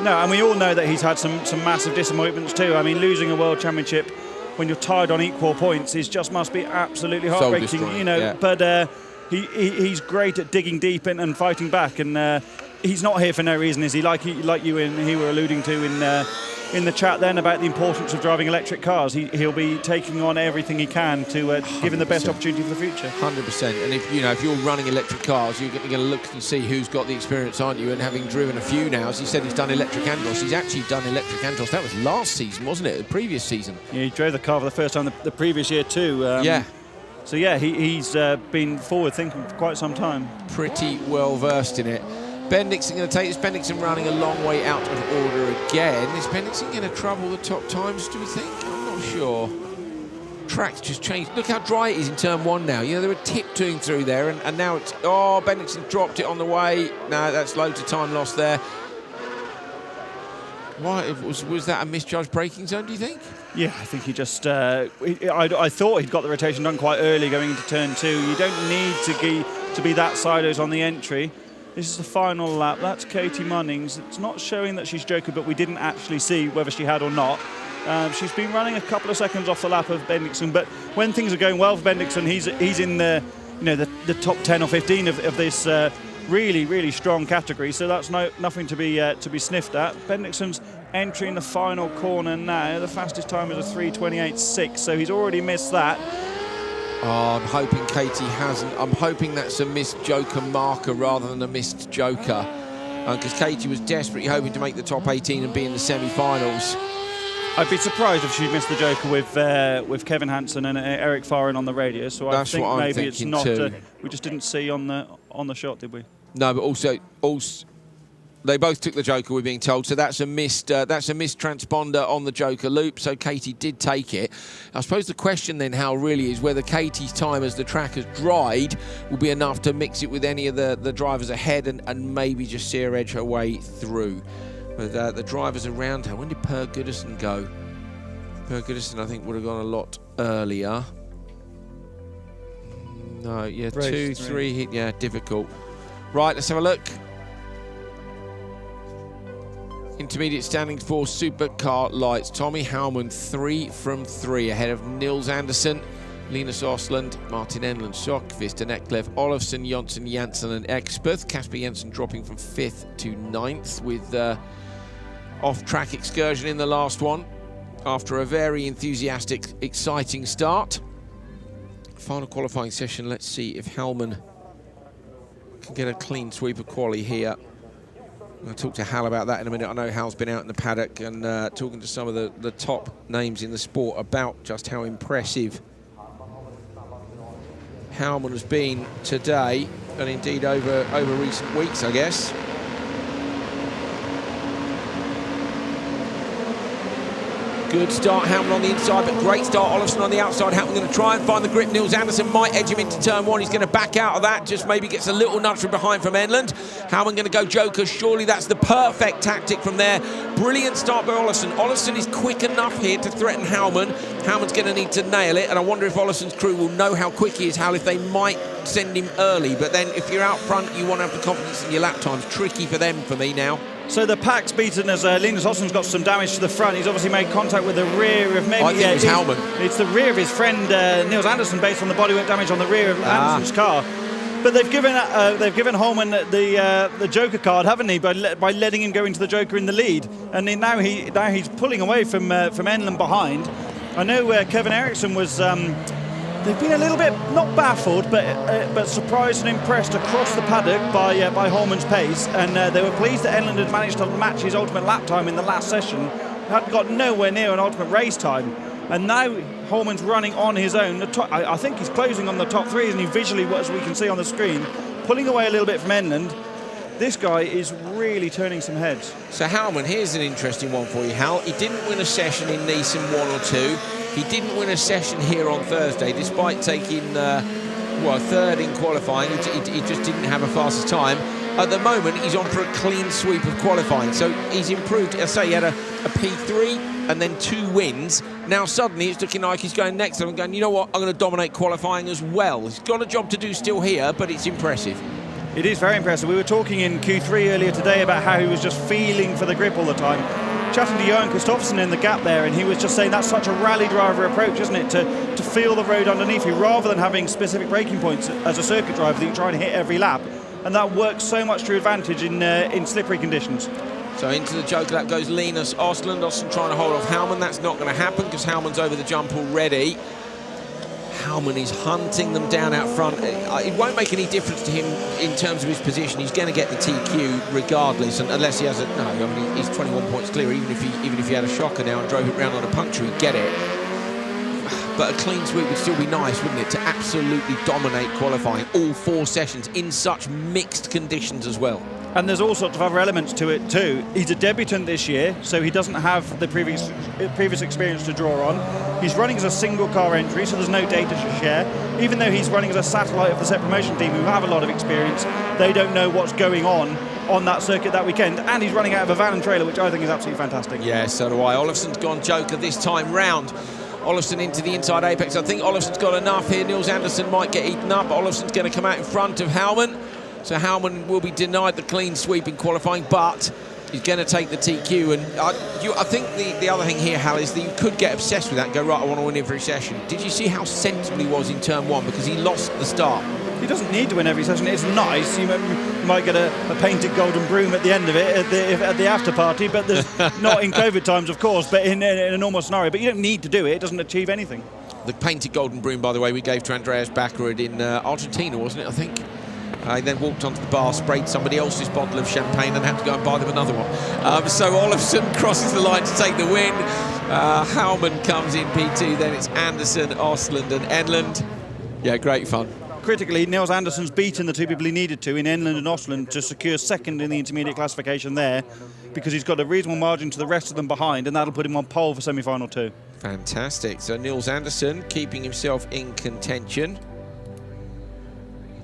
Speaker 2: No, and we all know that he's had some massive disappointments too. I mean, losing a world championship when you're tied on equal points just must be absolutely heartbreaking, you know.
Speaker 1: Yeah.
Speaker 2: But he's great at digging deep and fighting back, and he's not here for no reason, is he? Like you and he were alluding to in the chat then about the importance of driving electric cars. He'll be taking on everything he can to give him the best opportunity for the future.
Speaker 1: 100%. And if you're running electric cars, you're going to look and see who's got the experience, aren't you? And having driven a few now, as he said, he's done electric Andros. He's actually done electric Andros. That was last season, wasn't it? The previous season.
Speaker 2: Yeah, he drove the car for the first time the previous year too.
Speaker 1: Yeah.
Speaker 2: So yeah, he's been forward thinking for quite some time.
Speaker 1: Pretty well versed in it. Bendixson going to take this. Bendixson running a long way out of order again. Is Bendixson going to trouble the top times, do we think? I'm not sure. Track's just changed. Look how dry it is in turn 1 now. You know, they were tiptoeing through there, and now it's... Oh, Bendixson dropped it on the way. No, that's loads of time lost there. Why? Was that a misjudged braking zone, do you think?
Speaker 2: Yeah, I think he just... I thought he'd got the rotation done quite early going into turn 2. You don't need to be that sideways on the entry. This is the final lap. That's Katie Munnings. It's not showing that she's joking, but we didn't actually see whether she had or not. She's been running a couple of seconds off the lap of Bendixson, but when things are going well for Bendixson, he's in the the top 10 or 15 of this really strong category. So that's nothing to be sniffed at. Bendixson's entering the final corner now. The fastest time is a 3:28.6, so he's already missed that.
Speaker 1: Oh, I'm hoping Katie hasn't. I'm hoping that's a missed Joker marker rather than a missed Joker, because Katie was desperately hoping to make the top 18 and be in the semi-finals.
Speaker 2: I'd be surprised if she missed the Joker with Kevin Hansen and Eric Farin on the radio. So
Speaker 1: that's
Speaker 2: I think
Speaker 1: what
Speaker 2: maybe
Speaker 1: I'm
Speaker 2: it's
Speaker 1: thinking
Speaker 2: not.
Speaker 1: too.
Speaker 2: We just didn't see on the shot, did we?
Speaker 1: No, but also they both took the Joker, we're being told. So that's a missed transponder on the Joker loop. So Katie did take it. I suppose the question then, Hal, really is whether Katie's time as the track has dried will be enough to mix it with any of the drivers ahead and maybe just see her edge her way through. But the drivers around her. When did Per Goodison go? Per Goodison, I think, would have gone a lot earlier. No, yeah,
Speaker 2: Race
Speaker 1: 2, 3, yeah, difficult. Right, let's have a look. Intermediate standings for Supercar Lites. Tommy Howman 3 from 3 ahead of Nils Andersen, Linus Osland, Martin Enlund, Schock, Vista Neklev, Olofsson, Jonsson, Janssen and Expeth. Casper Jensen dropping from 5th to 9th with off-track excursion in the last one after a very enthusiastic, exciting start. Final qualifying session. Let's see if Hellman can get a clean sweep of quali here. I'll talk to Hal about that in a minute. I know Hal's been out in the paddock and talking to some of the top names in the sport about just how impressive Howman has been today and indeed over recent weeks, I guess. Good start, Howman on the inside, but great start, Olofsson on the outside. Howman going to try and find the grip. Nils Andersen might edge him into turn 1. He's going to back out of that, just maybe gets a little nudge from behind from Enlund. Howman going to go Joker. Surely that's the perfect tactic from there. Brilliant start by Olofsson. Olofsson is quick enough here to threaten Howman. Howman's going to need to nail it, and I wonder if Olofsson's crew will know how quick he is, Hal, if they might send him early. But then if you're out front, you want to have the confidence in your lap times. Tricky for them, for me now.
Speaker 2: So the pack's beaten as Linus Ossen's got some damage to the front. He's obviously made contact with the rear of maybe...
Speaker 1: I think it was Howman.
Speaker 2: It's the rear of his friend Nils Andersen based on the bodywork damage on the rear of Andersen's car. But they've given Holman the Joker card, haven't they, by letting him go into the Joker in the lead. And now he's pulling away from Enlund behind. I know Kevin Eriksson was... they've been a little bit, not baffled, but surprised and impressed across the paddock by Holman's pace, and they were pleased that Enlund had managed to match his ultimate lap time in the last session. Had got nowhere near an ultimate race time, and now Holman's running on his own. I think he's closing on the top 3, isn't he, visually, as we can see on the screen, pulling away a little bit from Enlund. This guy is really turning some heads.
Speaker 1: So Howman, here's an interesting one for you, Hal. He didn't win a session in Nice in 1 or 2. He didn't win a session here on Thursday, despite taking, 3rd in qualifying. He just didn't have a fastest time. At the moment, he's on for a clean sweep of qualifying. So he's improved. I say he had a P3 and then 2 wins. Now suddenly it's looking like he's going next. And I'm going, you know what, I'm going to dominate qualifying as well. He's got a job to do still here, but it's impressive.
Speaker 2: It is very impressive. We were talking in Q3 earlier today about how he was just feeling for the grip all the time. chatting to Johan Kristoffersen in the gap there, and he was just saying that's such a rally driver approach, isn't it, to feel the road underneath you rather than having specific braking points as a circuit driver that you try to hit every lap, and that works so much to your advantage in slippery conditions.
Speaker 1: So into the joker lap goes Linus Östlund. Östlund trying to hold off Hauman. That's not going to happen because Hauman's over the jump already. Hauman is hunting them down out front. It won't make any difference to him in terms of his position. He's going to get the TQ regardless, and unless he has a no. I mean, he's 21 points clear. Even if he had a shocker now and drove it round on a puncture, he'd get it. But a clean sweep would still be nice, wouldn't it? To absolutely dominate qualifying all 4 sessions in such mixed conditions as well.
Speaker 2: And there's all sorts of other elements to it too. He's a debutant this year, so he doesn't have the previous experience to draw on. He's running as a single car entry, so there's no data to share. Even though he's running as a satellite of the set promotion team who have a lot of experience, they don't know what's going on that circuit that weekend. And he's running out of a van and trailer, which I think is absolutely fantastic.
Speaker 1: Yeah, so do I. Olofsson's gone joker this time round. Olofsson into the inside apex. I think Olofsson's got enough here. Nils Andersen might get eaten up. Olofsson's going to come out in front of Hauman. So Hauman will be denied the clean sweep in qualifying, but he's going to take the TQ. And I think the other thing here, Hal, is that you could get obsessed with that and go, right, I want to win every session. Did you see how sensible he was in turn 1? Because he lost the start.
Speaker 2: He doesn't need to win every session. It's nice. You might get a painted golden broom at the end of it at the after party, but there's not in COVID times, of course, but in a normal scenario. But you don't need to do it. It doesn't achieve anything.
Speaker 1: The painted golden broom, by the way, we gave to Andreas Backerud in Argentina, wasn't it, I think? He then walked onto the bar, sprayed somebody else's bottle of champagne and had to go and buy them another one. So Olofsson crosses the line to take the win. Hauman comes in P2, then it's Andersen, Östlund and Enlund. Yeah, great fun.
Speaker 2: Critically, Nils Andersen's beaten the 2 people he needed to in Enlund and Östlund to secure second in the intermediate classification there, because he's got a reasonable margin to the rest of them behind, and that'll put him on pole for semi-final 2.
Speaker 1: Fantastic. So Nils Andersen keeping himself in contention.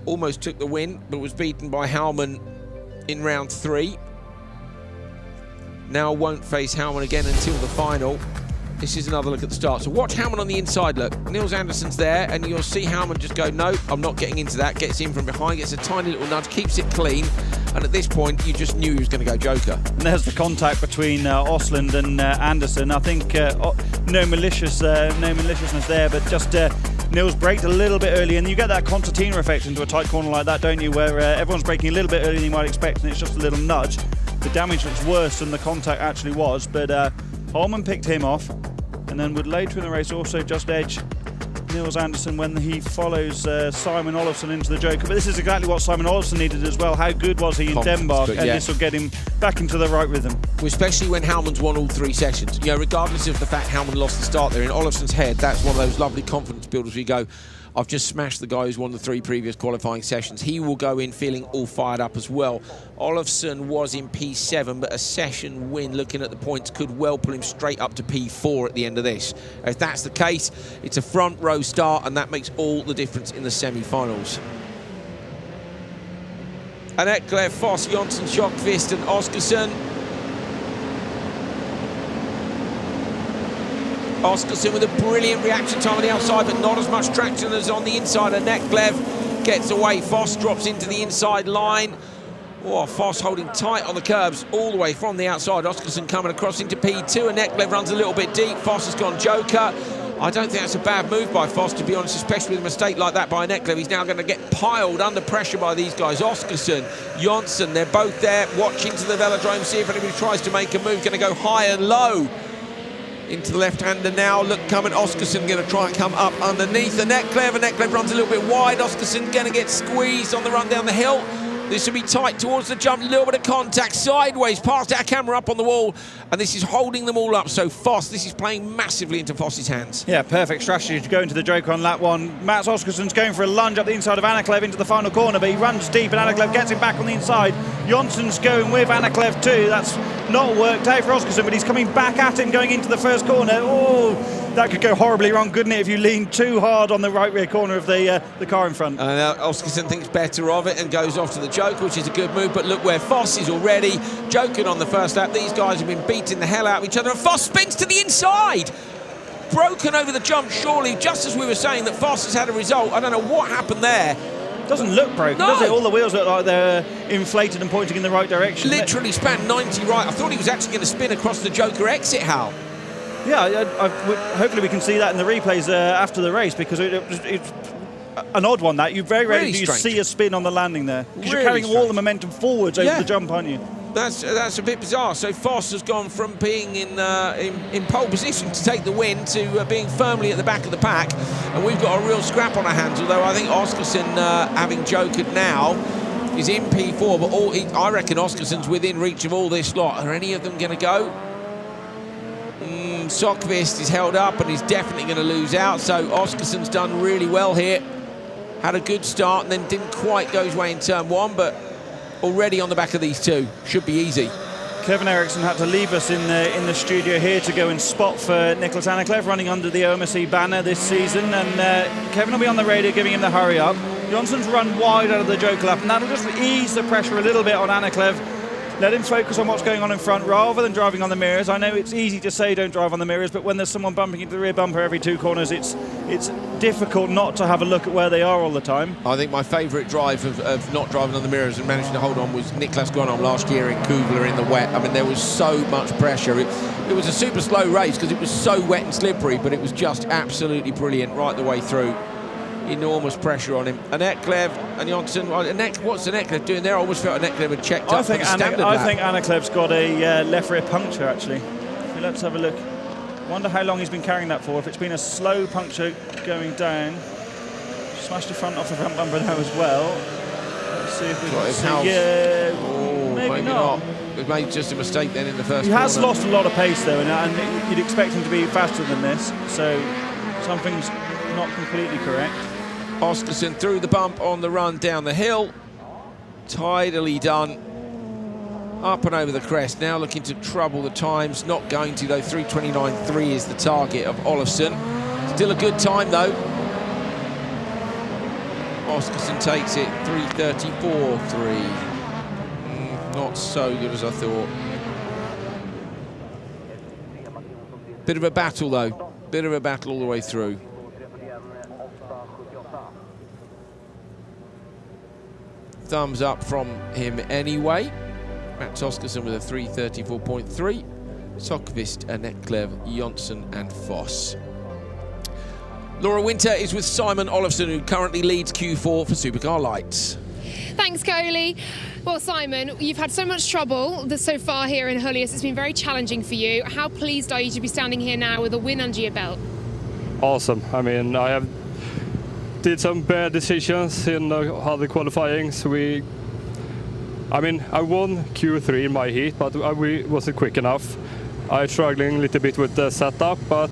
Speaker 1: Almost took the win, but was beaten by Hauman in round 3. Now won't face Hauman again until the final. This is another look at the start. So watch Hauman on the inside, look. Nils Andersen's there, and you'll see Hauman just go, no, I'm not getting into that. Gets in from behind, gets a tiny little nudge, keeps it clean. And at this point, you just knew he was going to go joker.
Speaker 2: And there's the contact between Östlund and Andersen. I think no maliciousness there, but just Nils braked a little bit early, and you get that concertina effect into a tight corner like that, don't you, where everyone's braking a little bit earlier than you might expect, and it's just a little nudge. The damage looks worse than the contact actually was, but Holman picked him off, and then would later in the race also just edge Nils Andersen when he follows Simon Olofsson into the joker. But this is exactly what Simon Olofsson needed as well. How good was he in Denmark? And this will get him back into the right rhythm.
Speaker 1: Well, especially when Hauman's won all 3 sessions. You know, regardless of the fact Hauman lost the start there, in Olofsson's head, that's one of those lovely confidence builders where you go, I've just smashed the guy who's won the 3 previous qualifying sessions. He will go in feeling all fired up as well. Olofsson was in P7, but a session win, looking at the points, could well pull him straight up to P4 at the end of this. If that's the case, it's a front row start, and that makes all the difference in the semi-finals. And Eklev, Foss, Jonsson, Schockvist and Oskarsson. Oskarsson with a brilliant reaction time on the outside, but not as much traction as on the inside. And Eklev gets away. Foss drops into the inside line. Oh, Foss holding tight on the curbs all the way from the outside. Oskarsson coming across into P2, and Eklev runs a little bit deep. Foss has gone joker. I don't think that's a bad move by Foss, to be honest, especially with a mistake like that by Eklev. He's now going to get piled under pressure by these guys. Oskarsson, Jonsson, they're both there watching to the velodrome, see if anybody tries to make a move. Going to go high and low into the left-hander now. Look, coming, Oskarsson going to try and come up underneath the Eklev runs a little bit wide. Oskarsson going to get squeezed on the run down the hill. This will be tight towards the jump, a little bit of contact sideways, past our camera up on the wall, and this is holding them all up. So Foss, this is playing massively into Foss's hands.
Speaker 2: Yeah, perfect strategy to go into the joker on lap 1. Mats Oskarsson's going for a lunge up the inside of Anaklev into the final corner, but he runs deep and Anaklev gets him back on the inside. Jonsson's going with Anaklev too. That's not worked out for Oskarsson, but he's coming back at him going into the first corner. Oh, that could go horribly wrong, couldn't it, if you lean too hard on the right rear corner of the car in front.
Speaker 1: Oskarsson thinks better of it and goes off to the joker, which is a good move, but look where Foss is already joking on the first lap. These guys have been beating the hell out of each other, and Foss spins to the inside. Broken over the jump, surely, just as we were saying that Foss has had a result. I don't know what happened there.
Speaker 2: Doesn't look broken,
Speaker 1: No.
Speaker 2: does it? All the wheels look like they're inflated and pointing in the right direction.
Speaker 1: Literally span 90 right. I thought he was actually going to spin across the Joker exit, Hal.
Speaker 2: Yeah, hopefully we can see that in the replays after the race, because it's an odd one that. You very rarely
Speaker 1: Really
Speaker 2: do you
Speaker 1: strange.
Speaker 2: see a spin on the landing there. Because
Speaker 1: Really
Speaker 2: you're carrying all
Speaker 1: strange.
Speaker 2: the momentum forwards over
Speaker 1: Yeah.
Speaker 2: the jump, aren't you?
Speaker 1: That's a bit bizarre. So Foss has gone from being in pole position to take the win to being firmly at the back of the pack, and we've got a real scrap on our hands. Although I think Oskarsson, having jokered now, is in P4, but I reckon Oskarsson's within reach of all this lot. Are any of them going to go? Sokvist is held up and is definitely going to lose out. So Oskarsson's done really well here. Had a good start and then didn't quite go his way in turn one, but already on the back of these two. Should be easy.
Speaker 2: Kevin Eriksson had to leave us in the studio here to go and spot for Nicholas Anaklev, running under the OMSE banner this season, and Kevin will be on the radio giving him the hurry up. Johnson's run wide out of the Joker lap, and that'll just ease the pressure a little bit on Anaklev. Let him focus on what's going on in front rather than driving on the mirrors. I know it's easy to say don't drive on the mirrors, but when there's someone bumping into the rear bumper every two corners, it's difficult not to have a look at where they are all the time.
Speaker 1: I think my favourite drive of not driving on the mirrors and managing to hold on was Niklas Gronholm last year in Kugler in the wet. I mean, there was so much pressure. It was a super slow race because it was so wet and slippery, but it was just absolutely brilliant right the way through. Enormous pressure on him. Anaklev and Janssen. What's Anaklev doing there? I almost felt Anaklev had checked up for the standard lap.
Speaker 2: I think Anaklev's got a left rear puncture, actually. So let's have a look. Wonder how long he's been carrying that for. If it's been a slow puncture going down. Smashed the front off the front bumper now as well. Let's see if we can see. Yeah, maybe not.
Speaker 1: We've made just a mistake then in the first
Speaker 2: He has
Speaker 1: corner.
Speaker 2: lost a lot of pace, though, and you'd expect him to be faster than this. So something's not completely correct.
Speaker 1: Oskarsson through the bump on the run down the hill. Tidily done. Up and over the crest. Now looking to trouble the times. Not going to, though. 3:29.3 is the target of Olofsson. Still a good time, though. Oskarsson takes it 3:34.3. Not so good as I thought. Bit of a battle, though. Bit of a battle all the way through. Thumbs up from him anyway. Mats Oskarsson with a 3:34.3. Sokvist, Anaklev, Janssen and Foss. Laura Winter is with Simon Olofsson, who currently leads Q4 for Supercar Lites.
Speaker 4: Thanks, Coley. Well, Simon, you've had so much trouble so far here in Höljes. It's been very challenging for you. How pleased are you to be standing here now with a win under your belt?
Speaker 9: Awesome. I mean, I did some bad decisions in other qualifying. I won Q3 in my heat, but I wasn't quick enough. I struggling a little bit with the setup, but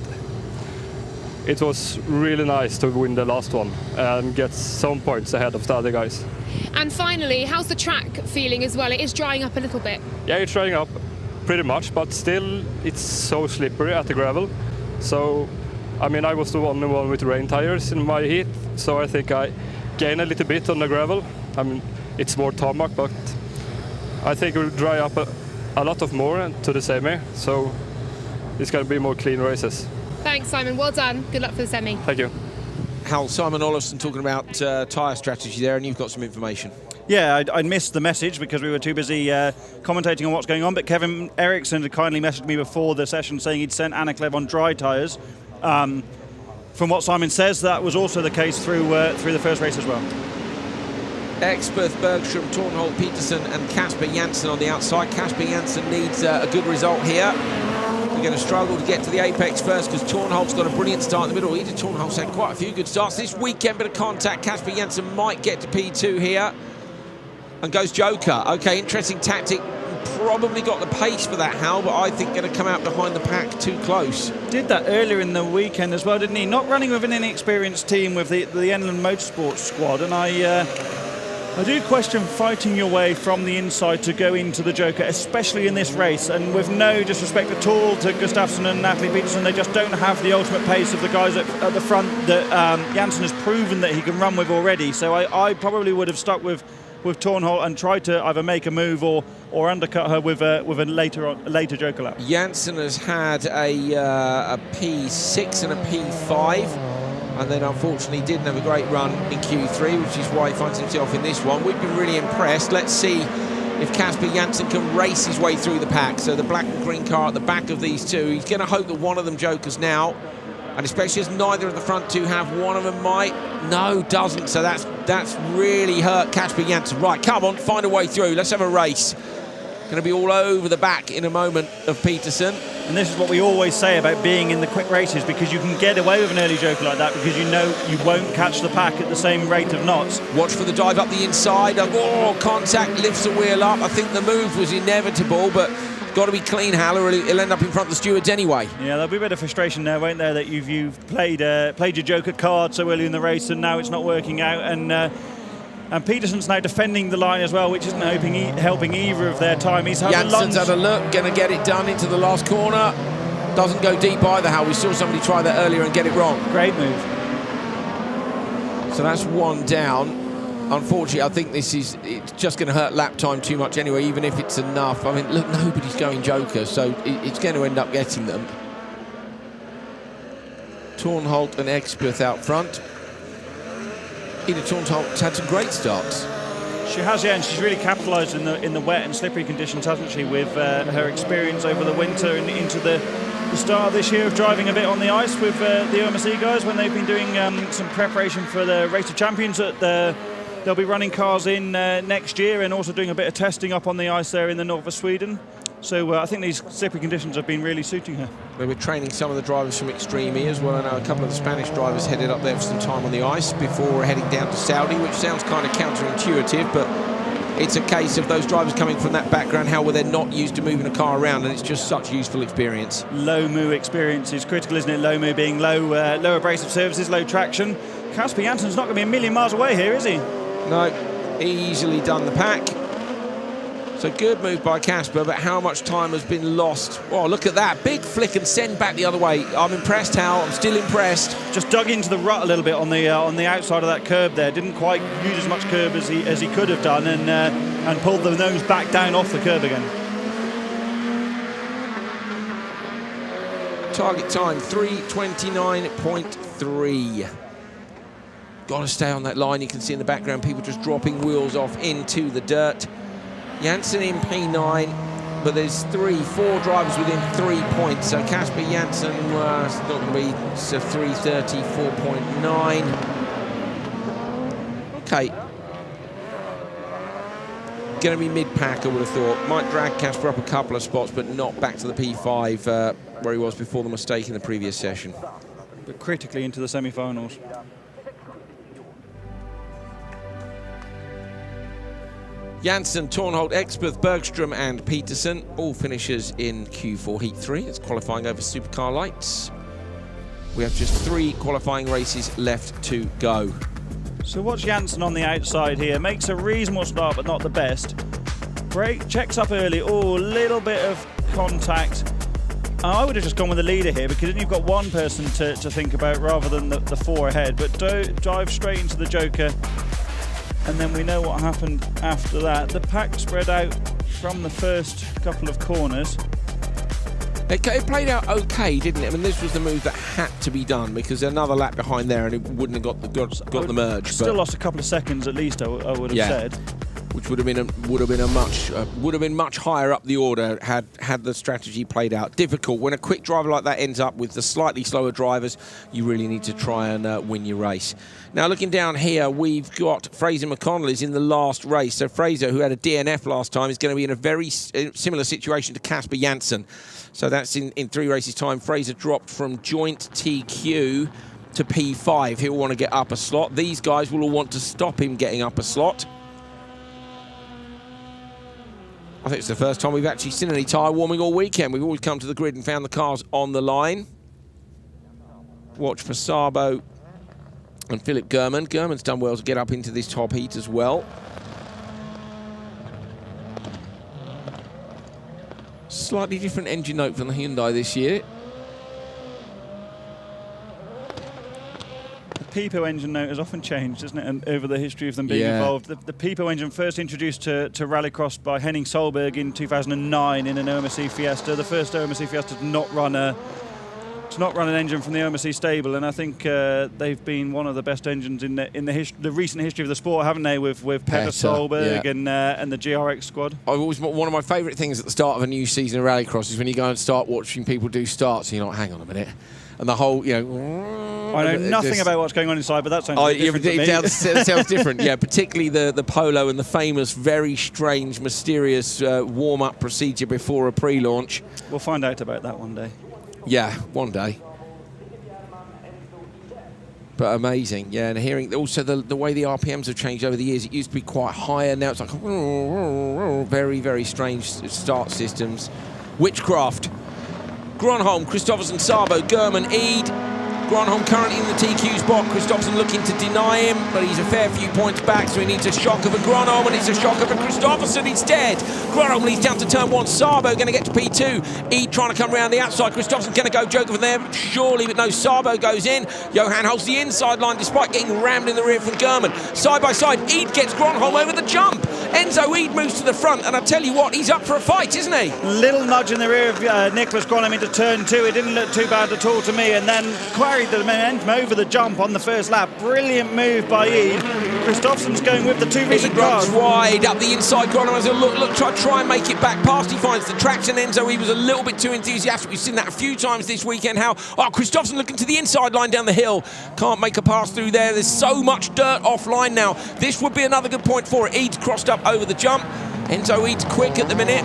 Speaker 9: it was really nice to win the last one and get some points ahead of the other guys.
Speaker 4: And finally, how's the track feeling as well? It is drying up a little bit.
Speaker 9: Yeah, it's drying up pretty much, but still it's so slippery at the gravel. So, I mean, I was the only one with rain tires in my heat, so I think I gained a little bit on the gravel. I mean, it's more tarmac, but I think it will dry up a lot of more to the semi, so it's going to be more clean races.
Speaker 4: Thanks, Simon. Well done. Good luck for the semi.
Speaker 9: Thank you.
Speaker 1: Hal, Simon Olofsson talking about tyre strategy there, and you've got some information.
Speaker 2: Yeah, I missed the message because we were too busy commentating on what's going on, but Kevin Eriksson had kindly messaged me before the session saying he'd sent Anaklev on dry tyres. From what Simon says, that was also the case through the first race as well.
Speaker 1: Experth, Bergstrom, Tornholt, Peterson and Casper Janssen on the outside. Casper Janssen needs a good result here. We're going to struggle to get to the apex first because Tornholt's got a brilliant start in the middle. Tornholt's had quite a few good starts this weekend. Bit of contact. Casper Janssen might get to P2 here. And goes Joker. Okay, interesting tactic. Probably got the pace for that, Hal, but I think going to come out behind the pack too close.
Speaker 2: Did that earlier in the weekend as well, didn't he? Not running with an inexperienced team with the Enland Motorsports squad, and I do question fighting your way from the inside to go into the Joker, especially in this race. And with no disrespect at all to Gustafsson and Natalie Peterson, they just don't have the ultimate pace of the guys at the front that Janssen has proven that he can run with already. So I probably would have stuck with Tornholt and tried to either make a move or undercut her with a later Joker lap.
Speaker 1: Janssen has had a P6 and a P5. and then unfortunately didn't have a great run in Q3, which is why he finds himself in this one. We've been really impressed. Let's see if Casper Janssen can race his way through the pack. So the black and green car at the back of these two. He's going to hope that one of them jokers now, and especially as neither of the front two have, one of them might. No, doesn't. So that's really hurt Casper Janssen. Right, come on, find a way through. Let's have a race. Going to be all over the back in a moment of Peterson.
Speaker 2: And this is what we always say about being in the quick races, because you can get away with an early joker like that because you know you won't catch the pack at the same rate of knots.
Speaker 1: Watch for the dive up the inside. Oh, contact, lifts the wheel up. I think the move was inevitable, but got to be clean, Hal, or he'll end up in front of the stewards anyway.
Speaker 2: Yeah, there'll be a bit of frustration there, won't there, that you've played your joker card so early in the race and now it's not working out. And Peterson's now defending the line as well, which isn't helping either of their time. He's had
Speaker 1: Janssen's had a look, going to get it done into the last corner. Doesn't go deep either, Hal. We saw somebody try that earlier and get it wrong.
Speaker 2: Great move.
Speaker 1: So that's one down. Unfortunately, I think it's just going to hurt lap time too much anyway, even if it's enough. I mean, look, nobody's going joker, so it's going to end up getting them. Tornholt and Expeth out front. Ida Tornholt's had some great starts.
Speaker 2: She has, yeah, and she's really capitalised in the wet and slippery conditions, hasn't she, with her experience over the winter and into the start of this year of driving a bit on the ice with the OMSE guys when they've been doing some preparation for the Race of Champions. They'll be running cars in next year and also doing a bit of testing up on the ice there in the north of Sweden. So I think these slippery conditions have been really suiting her.
Speaker 1: They were training some of the drivers from Extreme E as well. I know a couple of the Spanish drivers headed up there for some time on the ice before heading down to Saudi, which sounds kind of counterintuitive, but it's a case of those drivers coming from that background, how were they not used to moving a car around, and it's just such useful experience.
Speaker 2: Low moo experience is critical, isn't it? Low moo being low abrasive surfaces, low traction. Casper Janssen's not going to be a million miles away here, is he?
Speaker 1: No, easily done the pack. So good move by Casper, but how much time has been lost? Oh, look at that. Big flick and send back the other way. I'm impressed, Hal. I'm still impressed.
Speaker 2: Just dug into the rut a little bit on the outside of that curb there. Didn't quite use as much curb as he could have done, and pulled the nose back down off the curb again.
Speaker 1: Target time, 3:29.3. Got to stay on that line. You can see in the background people just dropping wheels off into the dirt. Janssen in P9, but there's 4 drivers within 3 points. So Casper Janssen was not going to be 3:34.9. Okay. Going to be mid-pack, I would have thought. Might drag Casper up a couple of spots, but not back to the P5 where he was before the mistake in the previous session.
Speaker 2: But critically into the semi-finals.
Speaker 1: Janssen, Tornholt, Expeth, Bergstrom and Peterson, all finishers in Q4 Heat 3. It's qualifying over Supercar Lites. We have just 3 qualifying races left to go.
Speaker 2: So watch Janssen on the outside here. Makes a reasonable start, but not the best. Brake, checks up early. Oh, a little bit of contact. I would have just gone with the leader here, because then you've got one person to think about rather than the 4 ahead. But dive straight into the joker. And then we know what happened after that. The pack spread out from the first couple of corners.
Speaker 1: It played out okay, didn't it? I mean, this was the move that had to be done, because another lap behind there and it wouldn't have got the merge.
Speaker 2: Still lost a couple of seconds at least, I would have said.
Speaker 1: Which would have been much higher up the order had the strategy played out. Difficult when a quick driver like that ends up with the slightly slower drivers. You really need to try and win your race. Now looking down here, we've got Frasier Mcconnell is in the last race. So Frasier, who had a DNF last time, is going to be in a very similar situation to Casper Janssen. So that's in 3 races time. Frasier dropped from joint TQ to P5. He'll want to get up a slot. These guys will all want to stop him getting up a slot. I think it's the first time we've actually seen any tyre warming all weekend. We've always come to the grid and found the cars on the line. Watch for Sabo and Philip German. German's done well to get up into this top heat as well. Slightly different engine note from the Hyundai this year.
Speaker 2: The Pipo engine note has often changed, isn't it, and over the history of them being involved. The Pipo engine first introduced to Rallycross by Henning Solberg in 2009 in an OMSE Fiesta. The first OMSE Fiesta to not run a to not run an engine from the OMC stable, and I think they've been one of the best engines in the recent history of the sport, haven't they? With Petter Solberg and the GRX squad.
Speaker 1: One of my favourite things at the start of a new season of Rallycross is when you go and start watching people do starts, and you're like, hang on a minute, and the whole, you know.
Speaker 2: I know nothing about what's going on inside, but that sounds different to me.
Speaker 1: It sounds different, yeah. Particularly the polo and the famous, very strange, mysterious warm-up procedure before a pre-launch.
Speaker 2: We'll find out about that one day.
Speaker 1: Yeah, one day. But amazing, yeah. And hearing also the way the RPMs have changed over the years. It used to be quite higher, now it's like very, very strange start systems. Witchcraft. Gronholm, Kristoffersen, Sabo, German, Eid. Gronholm currently in the TQ spot. Kristoffersen looking to deny him, but he's a fair few points back, so he needs a shock of a Gronholm, and it's a shock of a Kristoffersen instead. Gronholm leads down to turn 1. Sabo going to get to P2. Eid trying to come around the outside. Kristoffersen's going to go Joker from there, surely, but no, Sabo goes in. Johan holds the inside line despite getting rammed in the rear from German. Side by side, Eid gets Gronholm over the jump. Enzo Eid moves to the front, and I tell you what, he's up for a fight, isn't he?
Speaker 2: Little nudge in the rear of Nicholas Gronholm into turn 2. It didn't look too bad at all to me, and then carried the momentum over the jump on the first lap. Brilliant move by Eid. Kristoffersen's going with the 2 recent cars.
Speaker 1: Runs wide up the inside. Gronholm has a look, try and make it back past. He finds the traction. Enzo Eid was a little bit too enthusiastic. We've seen that a few times this weekend. Kristoffersen looking to the inside line down the hill. Can't make a pass through there. There's so much dirt offline now. This would be another good point for it. Eid's crossed up over the jump. Enzo Eid's quick at the minute.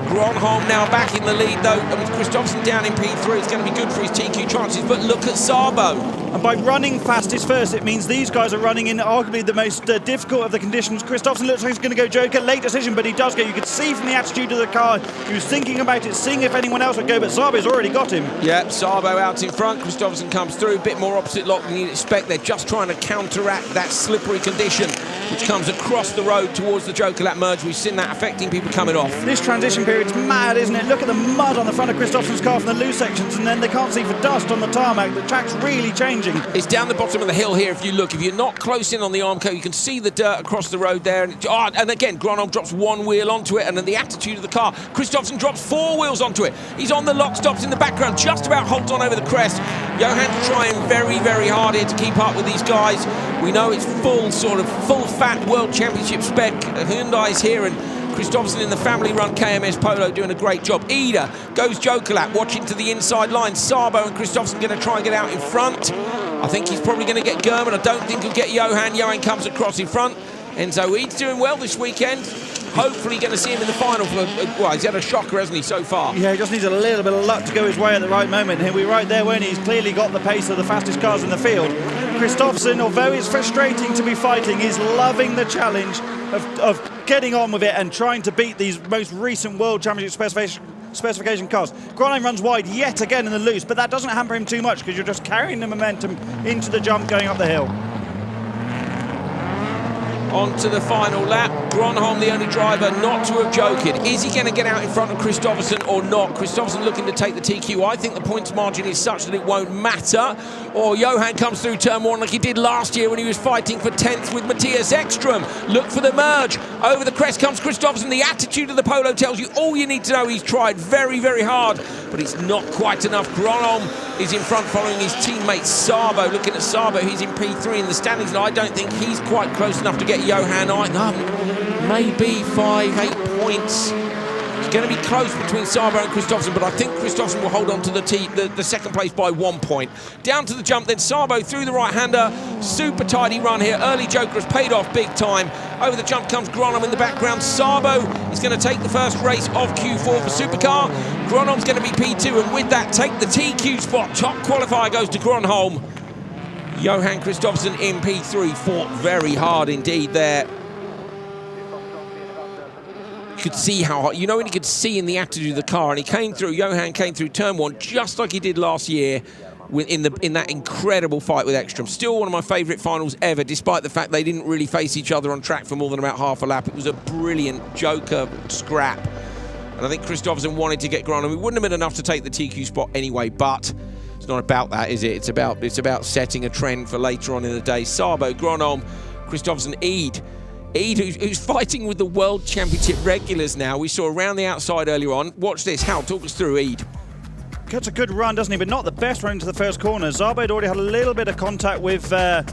Speaker 1: Gronholm now back in the lead though, and with Kristoffersen down in P3, it's going to be good for his TQ chances, but look at Sabo.
Speaker 2: And by running fastest first, it means these guys are running in arguably the most difficult of the conditions. Kristoffersen looks like he's going to go Joker, late decision, but he does go. You could see from the attitude of the car, he was thinking about it, seeing if anyone else would go, but Sabo's already got him.
Speaker 1: Yeah, Sabo out in front, Kristoffersen comes through, a bit more opposite lock than you'd expect. They're just trying to counteract that slippery condition which comes across the road towards the Joker lap merge. We've seen that affecting people coming off.
Speaker 2: This transition period's mad, isn't it? Look at the mud on the front of Kristoffersen's car from the loose sections, and then they can't see for dust on the tarmac. The track's really changing.
Speaker 1: It's down the bottom of the hill here if you look. If you're not close in on the Armco, you can see the dirt across the road there. And again, Gronholm drops 1 wheel onto it, and then the attitude of the car. Kristoffersen drops 4 wheels onto it. He's on the lock stops in the background, just about holds on over the crest. Johan's trying very, very hard here to keep up with these guys. We know it's full fat World Championship spec. Hyundai's here, and Kristoffersen in the family-run KMS Polo doing a great job. Ida goes Joker lap, watching to the inside line. Sabo and Kristoffersen going to try and get out in front. I think he's probably going to get German. I don't think he'll get Johan. Johan comes across in front. Enzo Eid's doing well this weekend. Hopefully going to see him in the final. Well, he's had a shocker, hasn't he, so far?
Speaker 2: Yeah, he just needs a little bit of luck to go his way at the right moment. Here we're right there when he's clearly got the pace of the fastest cars in the field. Kristoffersen, although it's frustrating to be fighting, is loving the challenge of getting on with it and trying to beat these most recent World Championship specification cars. Gronholm runs wide yet again in the loose, but that doesn't hamper him too much because you're just carrying the momentum into the jump going up the hill.
Speaker 1: On to the final lap. Gronholm, the only driver not to have joked. Is he going to get out in front of Kristoffersen or not? Kristoffersen looking to take the TQ. I think the points margin is such that it won't matter. Or Johan comes through turn 1 like he did last year when he was fighting for 10th with Matthias Ekström. Look for the merge. Over the crest comes Kristoffersen. The attitude of the Polo tells you all you need to know. He's tried very, very hard, but it's not quite enough. Gronholm is in front following his teammate Sabo. Looking at Sabo, he's in P3 in the standings, and I don't think he's quite close enough to get Johan. Maybe 5-8 points. It's going to be close between Sabo and Kristoffersen, but I think Kristoffersen will hold on to the second place by 1 point. Down to the jump, then Sabo through the right-hander. Super tidy run here. Early Joker has paid off big time. Over the jump comes Gronholm in the background. Sabo is going to take the first race of Q4 for Supercar. Gronholm's going to be P2, and with that, take the TQ spot. Top qualifier goes to Gronholm. Johan Kristoffersen in P3 fought very hard indeed there. You could see how hard, you know, when you could see in the attitude of the car, and he came through, Johan came through turn 1 just like he did last year in that incredible fight with Ekström. Still one of my favourite finals ever, despite the fact they didn't really face each other on track for more than about half a lap. It was a brilliant Joker scrap. And I think Kristoffersen wanted to get Gronholm. It wouldn't have been enough to take the TQ spot anyway, but it's not about that, is it? It's about setting a trend for later on in the day. Sabo, Gronholm, Kristoffersen, Eid, who's fighting with the World Championship regulars now. We saw around the outside earlier on. Watch this. Hal, talk us through Eid.
Speaker 2: gets a good run, doesn't he? But not the best run into the first corner. Szabo had already had a little bit of contact with Gronheim,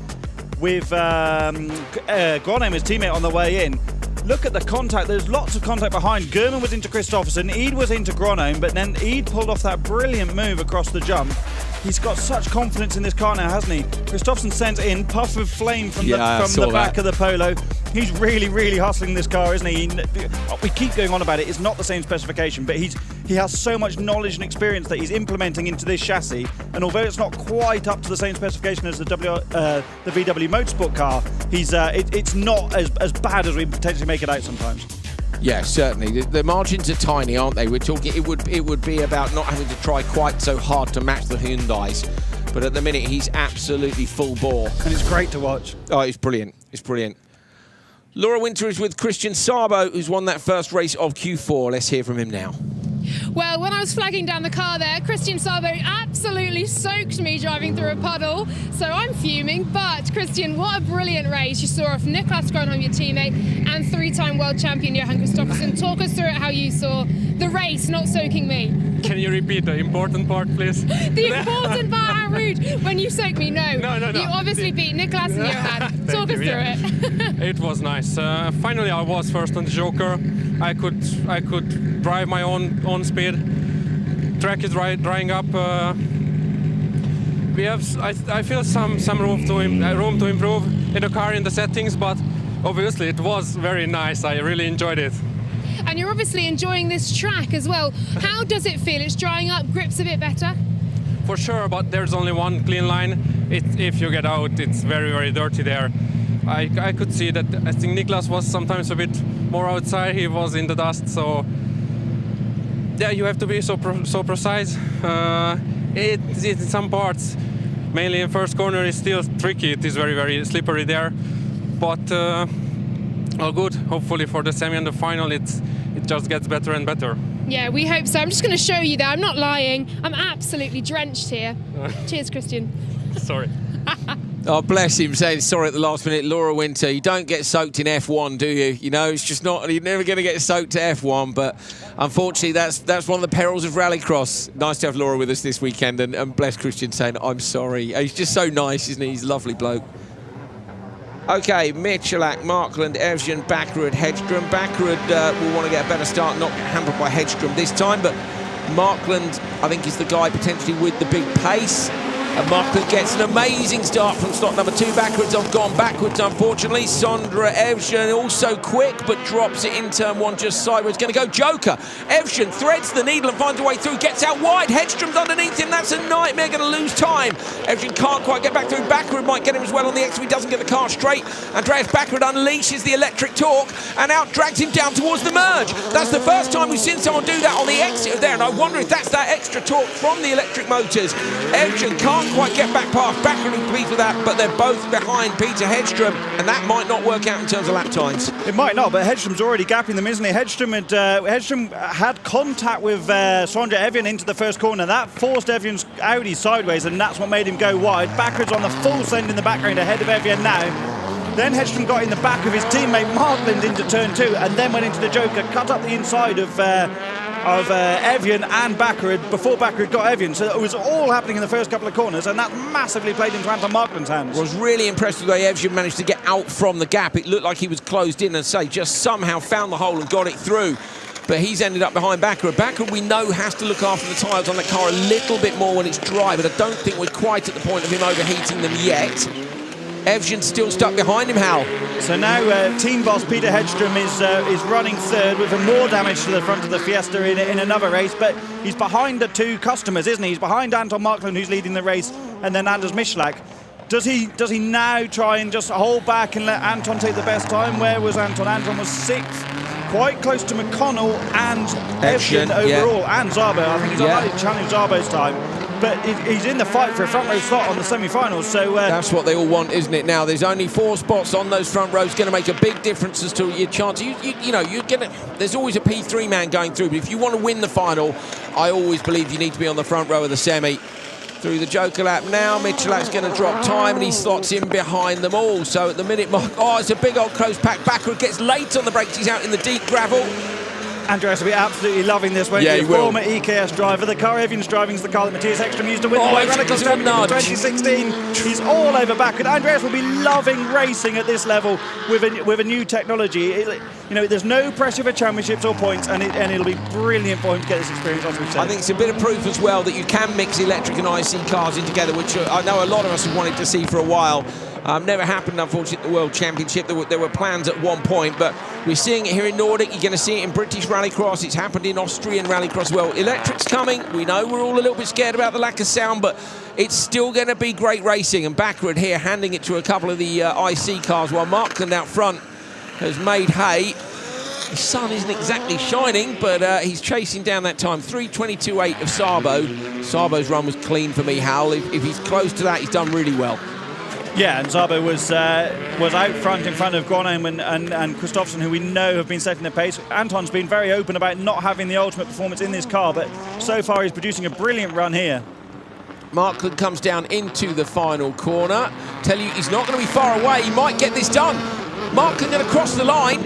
Speaker 2: his teammate, on the way in. Look at the contact. There's lots of contact behind. German was into Kristoffersen. Eid was into Gronheim, but then Eid pulled off that brilliant move across the jump. He's got such confidence in this car now, hasn't he? Kristoffersen sent in, puff of flame from the back of the Polo. He's really, really hustling this car, isn't he? We keep going on about it. It's not the same specification, but he has so much knowledge and experience that he's implementing into this chassis. And although it's not quite up to the same specification as the VW Motorsport car, it's not as bad as we potentially make it out sometimes.
Speaker 1: Yeah, certainly. The margins are tiny, aren't they? We're talking. It would be about not having to try quite so hard to match the Hyundais, but at the minute he's absolutely full bore,
Speaker 2: and it's great to watch.
Speaker 1: Oh, it's brilliant. It's brilliant. Laura Winter is with Christian Szabo, who's won that first race of Q4. Let's hear from him now.
Speaker 4: Well, when I was flagging down the car there, Christian Szabo absolutely soaked me driving through a puddle, so I'm fuming. But, Christian, what a brilliant race. You saw off Niklas Gronheim, your teammate, and three-time world champion Johan Kristoffersen. Talk us through it, how you saw the race, not soaking me.
Speaker 9: Can you repeat the important part, please?
Speaker 4: The important part, how rude. When you soak me, no.
Speaker 9: No.
Speaker 4: You obviously beat Niklas and Johan. Talk us through it.
Speaker 9: It was nice. Finally, I was first on the Joker. I could drive my own speed. Track is drying up. We have, I feel some room to improve in the car, in the settings, but obviously it was very nice. I really enjoyed it.
Speaker 4: And you're obviously enjoying this track as well. How does it feel? It's drying up, grips a bit better?
Speaker 9: For sure, but there's only one clean line. If you get out, it's very, very dirty there. I could see that. I think Niklas was sometimes a bit more outside. He was in the dust, so yeah, you have to be so precise. It's in some parts, mainly in first corner, is still tricky. It is very, very slippery there, but all good. Hopefully for the semi and the final, it just gets better and better.
Speaker 4: Yeah, we hope so. I'm just going to show you there. I'm not lying. I'm absolutely drenched here. Cheers, Christian.
Speaker 9: Sorry.
Speaker 1: Oh, bless him, saying sorry at the last minute. Laura Winter, you don't get soaked in F1, do you? You know, it's just not, you're never going to get soaked to F1, but unfortunately that's one of the perils of rallycross. Nice to have Laura with us this weekend, and bless Christian saying, I'm sorry. He's just so nice, isn't he? He's a lovely bloke. Okay, Michalak, Markland, Evgen, Bakkerud, Hedstrom. Bakkerud will want to get a better start, not hampered by Hedstrom this time, but Markland, I think, is the guy potentially with the big pace. And Markland gets an amazing start from slot number 2. Backwards, I've gone backwards, unfortunately. Sondra Evgen also quick, but drops it in turn 1 just sideways. Going to go Joker. Evgen threads the needle and finds a way through. Gets out wide. Hedstrom's underneath him. That's a nightmare. Going to lose time. Evgen can't quite get back through. Backwood might get him as well on the exit. He doesn't get the car straight. Andreas Backwood unleashes the electric torque and out drags him down towards the merge. That's the first time we've seen someone do that on the exit of there, and I wonder if that's that extra torque from the electric motors. Evgen can't quite get back past Backwood and pleased with that, but they're both behind Peter Hedstrom, and that might not work out in terms of lap times.
Speaker 2: It might not, but Hedstrom's already gapping them, isn't he? Hedstrom had contact with Sondra Evgen into the first corner. That forced Evgen's Audi sideways, and that's what made him go wide. Backwards on the full send in the background ahead of Evgen now. Then Hedstrom got in the back of his teammate Markland into turn 2, and then went into the Joker, cut up the inside of Evgen and Bakkerud before Bakkerud got Evgen. So it was all happening in the first couple of corners, and that massively played into Anton Markland's hands.
Speaker 1: I was really impressed with the way Evgen managed to get out from the gap. It looked like he was closed in and just somehow found the hole and got it through. But he's ended up behind Bakkerud. Bakkerud, we know, has to look after the tyres on that car a little bit more when it's dry, but I don't think we're quite at the point of him overheating them yet. Evgen's still stuck behind him, Hal.
Speaker 2: So now team boss Peter Hedstrom is running third with more damage to the front of the Fiesta in another race, but he's behind the 2 customers, isn't he? He's behind Anton Markland, who's leading the race, and then Anders Michalak. Does he now try and just hold back and let Anton take the best time? Where was Anton? Anton was 6th, quite close to McConnell and Evgen overall, and Szabo. I think he's likely to challenge Szabo's time. But he's in the fight for a front row slot on the semi-finals, so...
Speaker 1: that's what they all want, isn't it, now? There's only 4 spots on those front rows, going to make a big difference as to your chance. You know, you're going to... There's always a P3 man going through, but if you want to win the final, I always believe you need to be on the front row of the semi. Through the Joker lap now, Michalak's going to drop time, and he slots in behind them all. So at the minute, it's a big old close pack. Bakkerud gets late on the brakes. He's out in the deep gravel.
Speaker 2: Andreas will be absolutely loving this, won't
Speaker 1: Yeah,
Speaker 2: he?
Speaker 1: he will.
Speaker 2: Former EKS driver. The car Evian's driving is the car that Matthias Hedstrom used to win the RallyX Nordic in 2016. He's all over back, and Andreas will be loving racing at this level with a new technology. You know, there's no pressure for championships or points, and it'll be brilliant for him to get this experience, as we've said.
Speaker 1: I think it's a bit of proof as well that you can mix electric and IC cars in together, which I know a lot of us have wanted to see for a while. Never happened, unfortunately, at the World Championship. There were plans at one point, but we're seeing it here in Nordic. You're going to see it in British Rallycross. It's happened in Austrian Rallycross. Well, electric's coming. We know we're all a little bit scared about the lack of sound, but it's still going to be great racing. And backward here, handing it to a couple of the IC cars, while Markland out front has made hay. The sun isn't exactly shining, but he's chasing down that time. 3:22.8 of Sabo. Sabo's run was clean for me, Hal. If he's close to that, he's done really well.
Speaker 2: Yeah, and Sabo was out front in front of Gronheim and Kristoffersen, who we know have been setting the pace. Anton's been very open about not having the ultimate performance in this car, but so far he's producing a brilliant run here.
Speaker 1: Markland comes down into the final corner. Tell you, he's not going to be far away. He might get this done. Markland going to cross the line.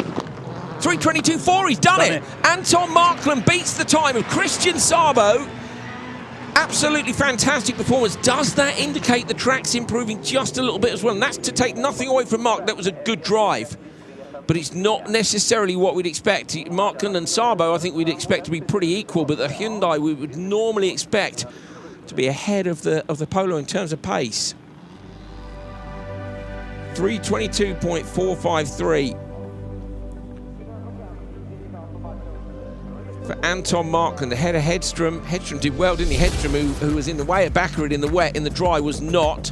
Speaker 1: 3:22.4, he's done it. Anton Markland beats the time of Christian Sabo. Absolutely fantastic performance. Does that indicate the track's improving just a little bit as well? And that's to take nothing away from Mark. That was a good drive. But it's not necessarily what we'd expect. Markland and Sabo, I think we'd expect to be pretty equal, but the Hyundai we would normally expect to be ahead of the Polo in terms of pace. 3:22.453. For Anton Markland, ahead of Hedstrom. Hedstrom did well, didn't he? Hedstrom, who was in the way at backward in the wet, in the dry, was not.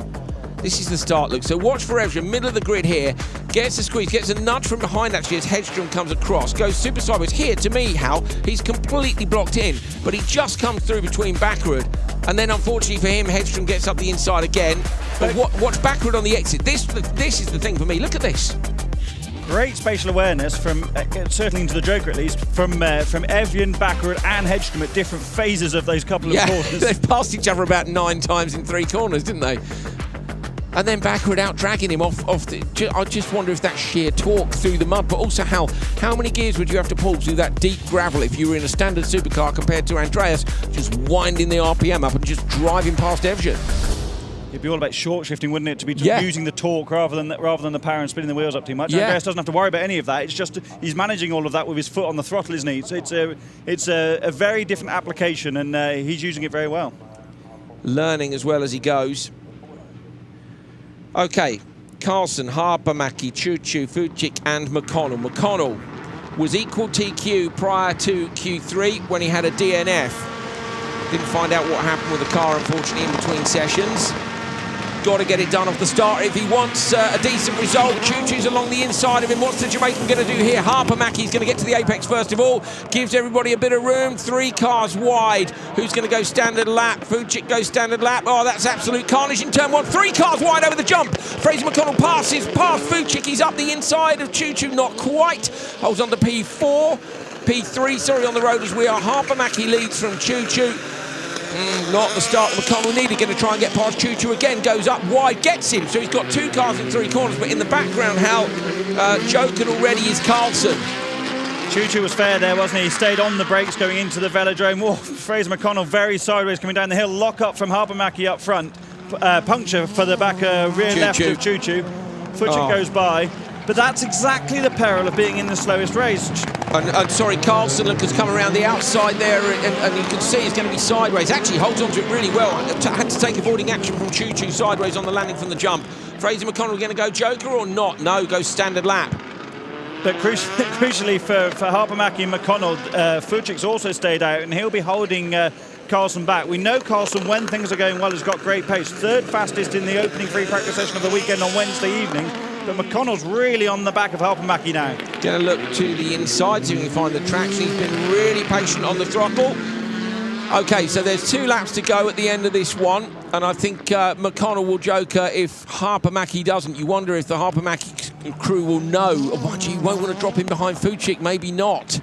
Speaker 1: This is the start look. So watch for Evra, middle of the grid here. Gets a squeeze, gets a nudge from behind actually as Hedstrom comes across. Goes super sideways. Here, to me, Hal, he's completely blocked in, but he just comes through between backward. And then, unfortunately for him, Hedstrom gets up the inside again. But watch backward on the exit. This is the thing for me. Look at this.
Speaker 2: Great spatial awareness from, certainly into the Joker at least, from Evian, backward and Hedstrom at different phases of those couple of corners.
Speaker 1: They've passed each other about 9 times in 3 corners, didn't they? And then backward out dragging him off the... I just wonder if that's sheer torque through the mud, but also how many gears would you have to pull through that deep gravel if you were in a standard supercar compared to Andreas just winding the RPM up and just driving past Evgen?
Speaker 2: It'd be all about short shifting, wouldn't it? To be just using the torque rather than the power and spinning the wheels up too much. Andreas doesn't have to worry about any of that. It's just he's managing all of that with his foot on the throttle, isn't he? So it's a very different application, and he's using it very well.
Speaker 1: Learning as well as he goes. Okay, Carlson, Harpermäki, Chuchu, Fucik and McConnell. McConnell was equal TQ prior to Q3 when he had a DNF. Didn't find out what happened with the car, unfortunately, in between sessions. Got to get it done off the start if he wants a decent result. Chuchu's along the inside of him. What's the Jamaican going to do here? Harpermäki's going to get to the apex first of all. Gives everybody a bit of room. 3 cars wide. Who's going to go standard lap? Fucik goes standard lap. Oh, that's absolute carnage in turn 1. 3 cars wide over the jump. Frasier Mcconnell passes past Fucik. He's up the inside of Chuchu. Not quite. Holds on to P3, sorry, on the road as we are. Harpermäki leads from Chuchu. Not the start that McConnell needed. Going to try and get past Chuchu again. Goes up wide, gets him. So he's got 2 cars in 3 corners. But in the background, Hal, joking already is Carlson.
Speaker 2: Chuchu was fair there, wasn't he? He stayed on the brakes going into the velodrome. Oh, Frasier Mcconnell very sideways coming down the hill. Lock up from Harpermäki up front. Puncture for the back rear left of Chuchu. Fucik goes by. But that's exactly the peril of being in the slowest race.
Speaker 1: And sorry, Carlson has come around the outside there, and you can see he's going to be sideways. Actually holds on to it really well. Had to take avoiding action from Chuchu sideways on the landing from the jump. Frasier Mcconnell going to go Joker or not? No, goes standard lap.
Speaker 2: But crucially for Harpermäki and McConnell, Fucik's also stayed out, and he'll be holding Carlson back. We know Carlson, when things are going well, has got great pace. 3rd fastest in the opening free practice session of the weekend on Wednesday evening. But McConnell's really on the back of Harpermäki now. Going
Speaker 1: to look to the inside, see if we can find the traction. He's been really patient on the throttle. Okay, so there's 2 laps to go at the end of this one. And I think McConnell will joker if Harpermäki doesn't. You wonder if the Harpermäki crew will know. Oh, gee, you won't want to drop him behind Fucik, maybe not.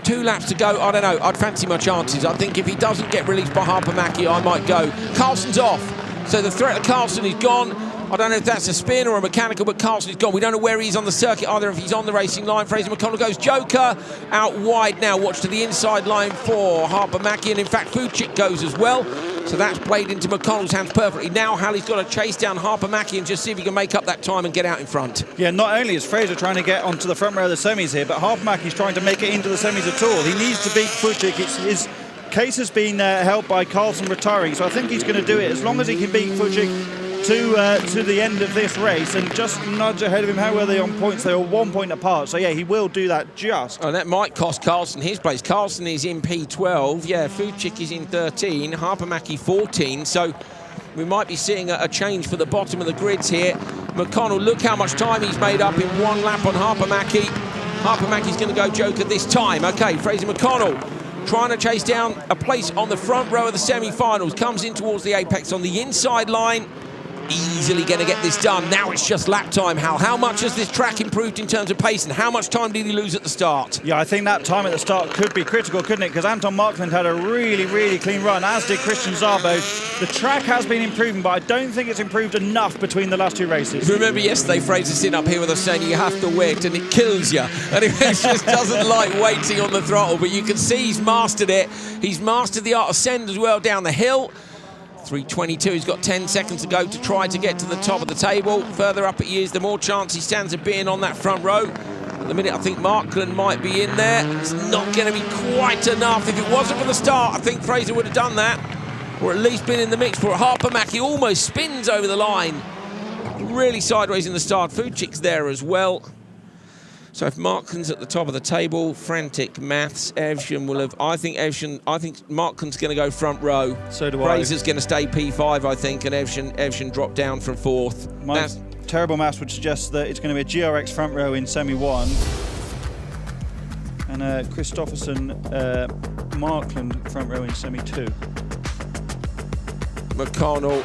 Speaker 1: 2 laps to go, I don't know. I'd fancy my chances. I think if he doesn't get released by Harpermäki, I might go. Carlson's off. So the threat of Carlson is gone. I don't know if that's a spin or a mechanical, but Carlson is gone. We don't know where he's on the circuit either, if he's on the racing line. Frasier Mcconnell goes Joker out wide now. Watch to the inside line for Harper Mackie, and in fact Fuchik goes as well. So that's played into McConnell's hands perfectly. Now Halley's got to chase down Harper Mackie and just see if he can make up that time and get out in front.
Speaker 2: Yeah, not only is Fraser trying to get onto the front row of the semis here, but Harper Mackie's trying to make it into the semis at all. He needs to beat Fuchik. His case has been held by Carlson retiring, so I think he's going to do it as long as he can beat Fuchik to the end of this race and just nudge ahead of him. How were they on points? They were 1 point apart, so yeah, he will do that just.
Speaker 1: Oh, that might cost Carlson his place. Carlson is in P12, yeah, Fuchik is in 13, Harper Mackie 14, so we might be seeing a change for the bottom of the grids here. McConnell, look how much time he's made up in one lap on Harper Mackie. Harper Mackie's going to go Joker this time. Okay, Frasier Mcconnell trying to chase down a place on the front row of the semi-finals. Comes in towards the apex on the inside line. Easily going to get this done. Now it's just lap time, Hal. How much has this track improved in terms of pace, and how much time did he lose at the start?
Speaker 2: Yeah, I think that time at the start could be critical, couldn't it? Because Anton Markland had a really, really clean run, as did Christian Szabo. The track has been improving, but I don't think it's improved enough between the last two races.
Speaker 1: Remember yesterday, Fraser sitting up here with us saying you have to wait, and it kills you. And he just doesn't like waiting on the throttle, but you can see he's mastered it. He's mastered the art of send as well down the hill. 3:22, he's got 10 seconds to go to try to get to the top of the table. Further up he is, the more chance he stands of being on that front row. At the minute, I think Markland might be in there. It's not going to be quite enough. If it wasn't for the start, I think Fraser would have done that, or at least been in the mix for it. Harper Mackie almost spins over the line. Really sideways in the start. Fuchik's there as well. So if Markland's at the top of the table, frantic maths, Evshan will have... I think Markland's going to go front row.
Speaker 2: So do I.
Speaker 1: Fraser's going to stay P5, I think, and Evshan drop down from fourth.
Speaker 2: My terrible maths would suggest that it's going to be a GRX front row in semi-1. And Christopherson, Markland front row in semi-2.
Speaker 1: McConnell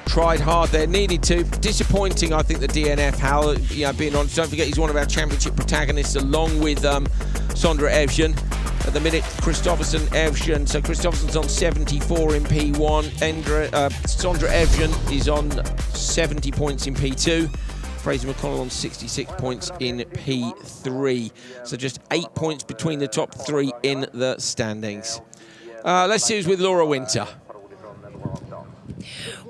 Speaker 1: tried hard there, needed to. Disappointing, I think, the DNF, Hal, being honest. Don't forget, he's one of our championship protagonists, along with Sondre Evshan. At the minute, Christopherson, Evshan. So Christopherson's on 74 in P1. Sondre Evshan is on 70 points in P2. Frasier Mcconnell on 66 points in P3. So just 8 points between the top three in the standings. Let's see who's with Laura Winter.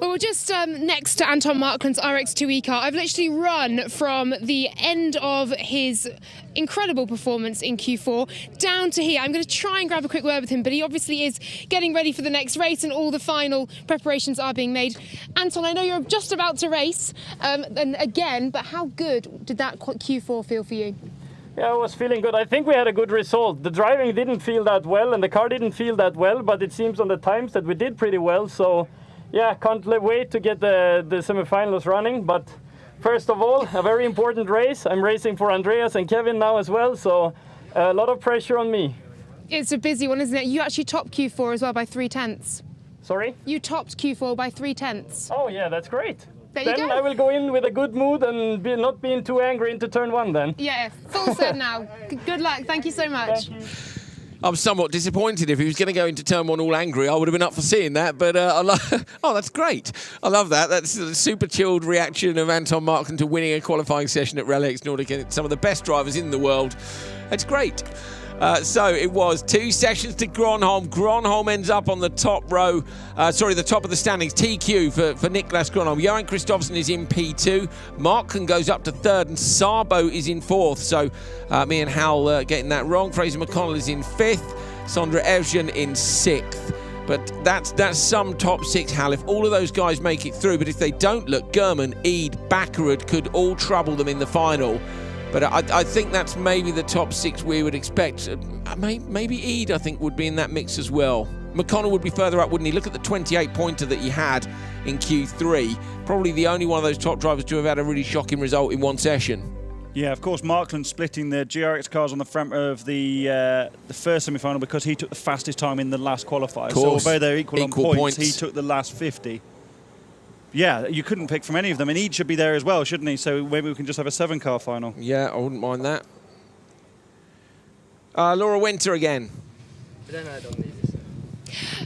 Speaker 4: Well, we're just next to Anton Markland's RX2E car. I've literally run from the end of his incredible performance in Q4 down to here. I'm going to try and grab a quick word with him, but he obviously is getting ready for the next race and all the final preparations are being made. Anton, I know you're just about to race and again, but how good did that Q4 feel for you?
Speaker 10: Yeah, I was feeling good. I think we had a good result. The driving didn't feel that well and the car didn't feel that well, but it seems on the times that we did pretty well. So yeah, can't wait to get the semi-finals running. But first of all, a very important race. I'm racing for Andreas and Kevin now as well, so a lot of pressure on me.
Speaker 4: It's a busy one, isn't it? You actually topped Q4 as well by 3/10.
Speaker 10: Sorry?
Speaker 4: You topped Q4 by 3/10.
Speaker 10: Oh yeah, that's great.
Speaker 4: There you
Speaker 10: then
Speaker 4: go.
Speaker 10: I will go in with a good mood and not being too angry into turn one then.
Speaker 4: Yeah, full set now. Good luck. Thank you so much.
Speaker 10: Thank you.
Speaker 1: I'm somewhat disappointed. If he was going to go into turn one all angry, I would have been up for seeing that. But oh, that's great. I love that. That's a super chilled reaction of Anton Markland to winning a qualifying session at RallyX Nordic. And it's some of the best drivers in the world. It's great. So it was 2 sessions to Gronholm. Gronholm ends up on the top row, the top of the standings. TQ for Niklas Gronholm. Johan Kristoffersen is in P2. Markland goes up to 3rd and Szabo is in 4th. So me and Hal getting that wrong. Frasier Mcconnell is in 5th. Sondre Evshan in 6th. But that's some top 6, Hal, if all of those guys make it through. But if they don't, look, German, Eid, Bakkerud could all trouble them in the final. But I think that's maybe the top 6 we would expect. Maybe Eid, I think, would be in that mix as well. McConnell would be further up, wouldn't he? Look at the 28-pointer that he had in Q3. Probably the only one of those top drivers to have had a really shocking result in one session.
Speaker 2: Yeah, of course, Markland splitting the GRX cars on the front of the first semi-final because he took the fastest time in the last qualifier. So although they're equal on points, he took the last 50. Yeah, you couldn't pick from any of them, and Eid should be there as well, shouldn't he? So maybe we can just have a 7-car final.
Speaker 1: Yeah, I wouldn't mind that. Laura Winter again.
Speaker 6: Then I don't need this.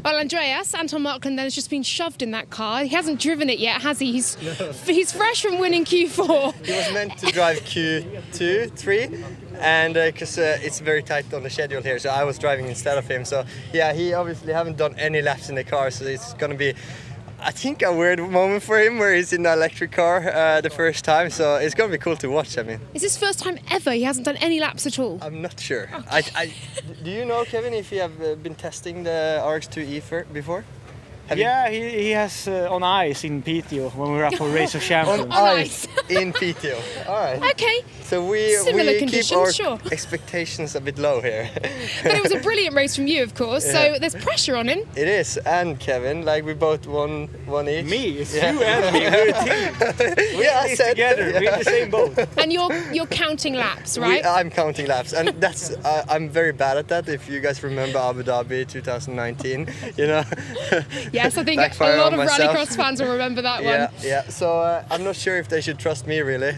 Speaker 4: Well, Andreas, Anton Markland then has just been shoved in that car. He hasn't driven it yet, has he? He's fresh from winning Q4.
Speaker 8: He was meant to drive Q2, 3, and because it's very tight on the schedule here, so I was driving instead of him. So yeah, he obviously haven't done any laps in the car, so it's going to be, I think, a weird moment for him where he's in the electric car the first time. So it's going to be cool to watch. I mean,
Speaker 4: is this first time ever he hasn't done any laps at all?
Speaker 8: I'm not sure.
Speaker 4: Okay.
Speaker 8: Do you know, Kevin, if you have been testing the RX2E before?
Speaker 7: Yeah, he has on ice in PTO when we were up for Race of Champions.
Speaker 8: On ice in PTO. All right.
Speaker 4: Okay.
Speaker 8: So we keep our expectations a bit low here.
Speaker 4: But it was a brilliant race from you, of course. So there's pressure on him.
Speaker 8: It is, and Kevin, like we both won each.
Speaker 7: Me, it's you and me. We're a team. We are together. We're in the same boat.
Speaker 4: And you're counting laps, right?
Speaker 8: I'm counting laps, and that's I'm very bad at that. If you guys remember Abu Dhabi 2019, you know.
Speaker 4: Yes, I think a lot of Rallycross fans will remember that one.
Speaker 8: Yeah. So I'm not sure if they should trust me, really.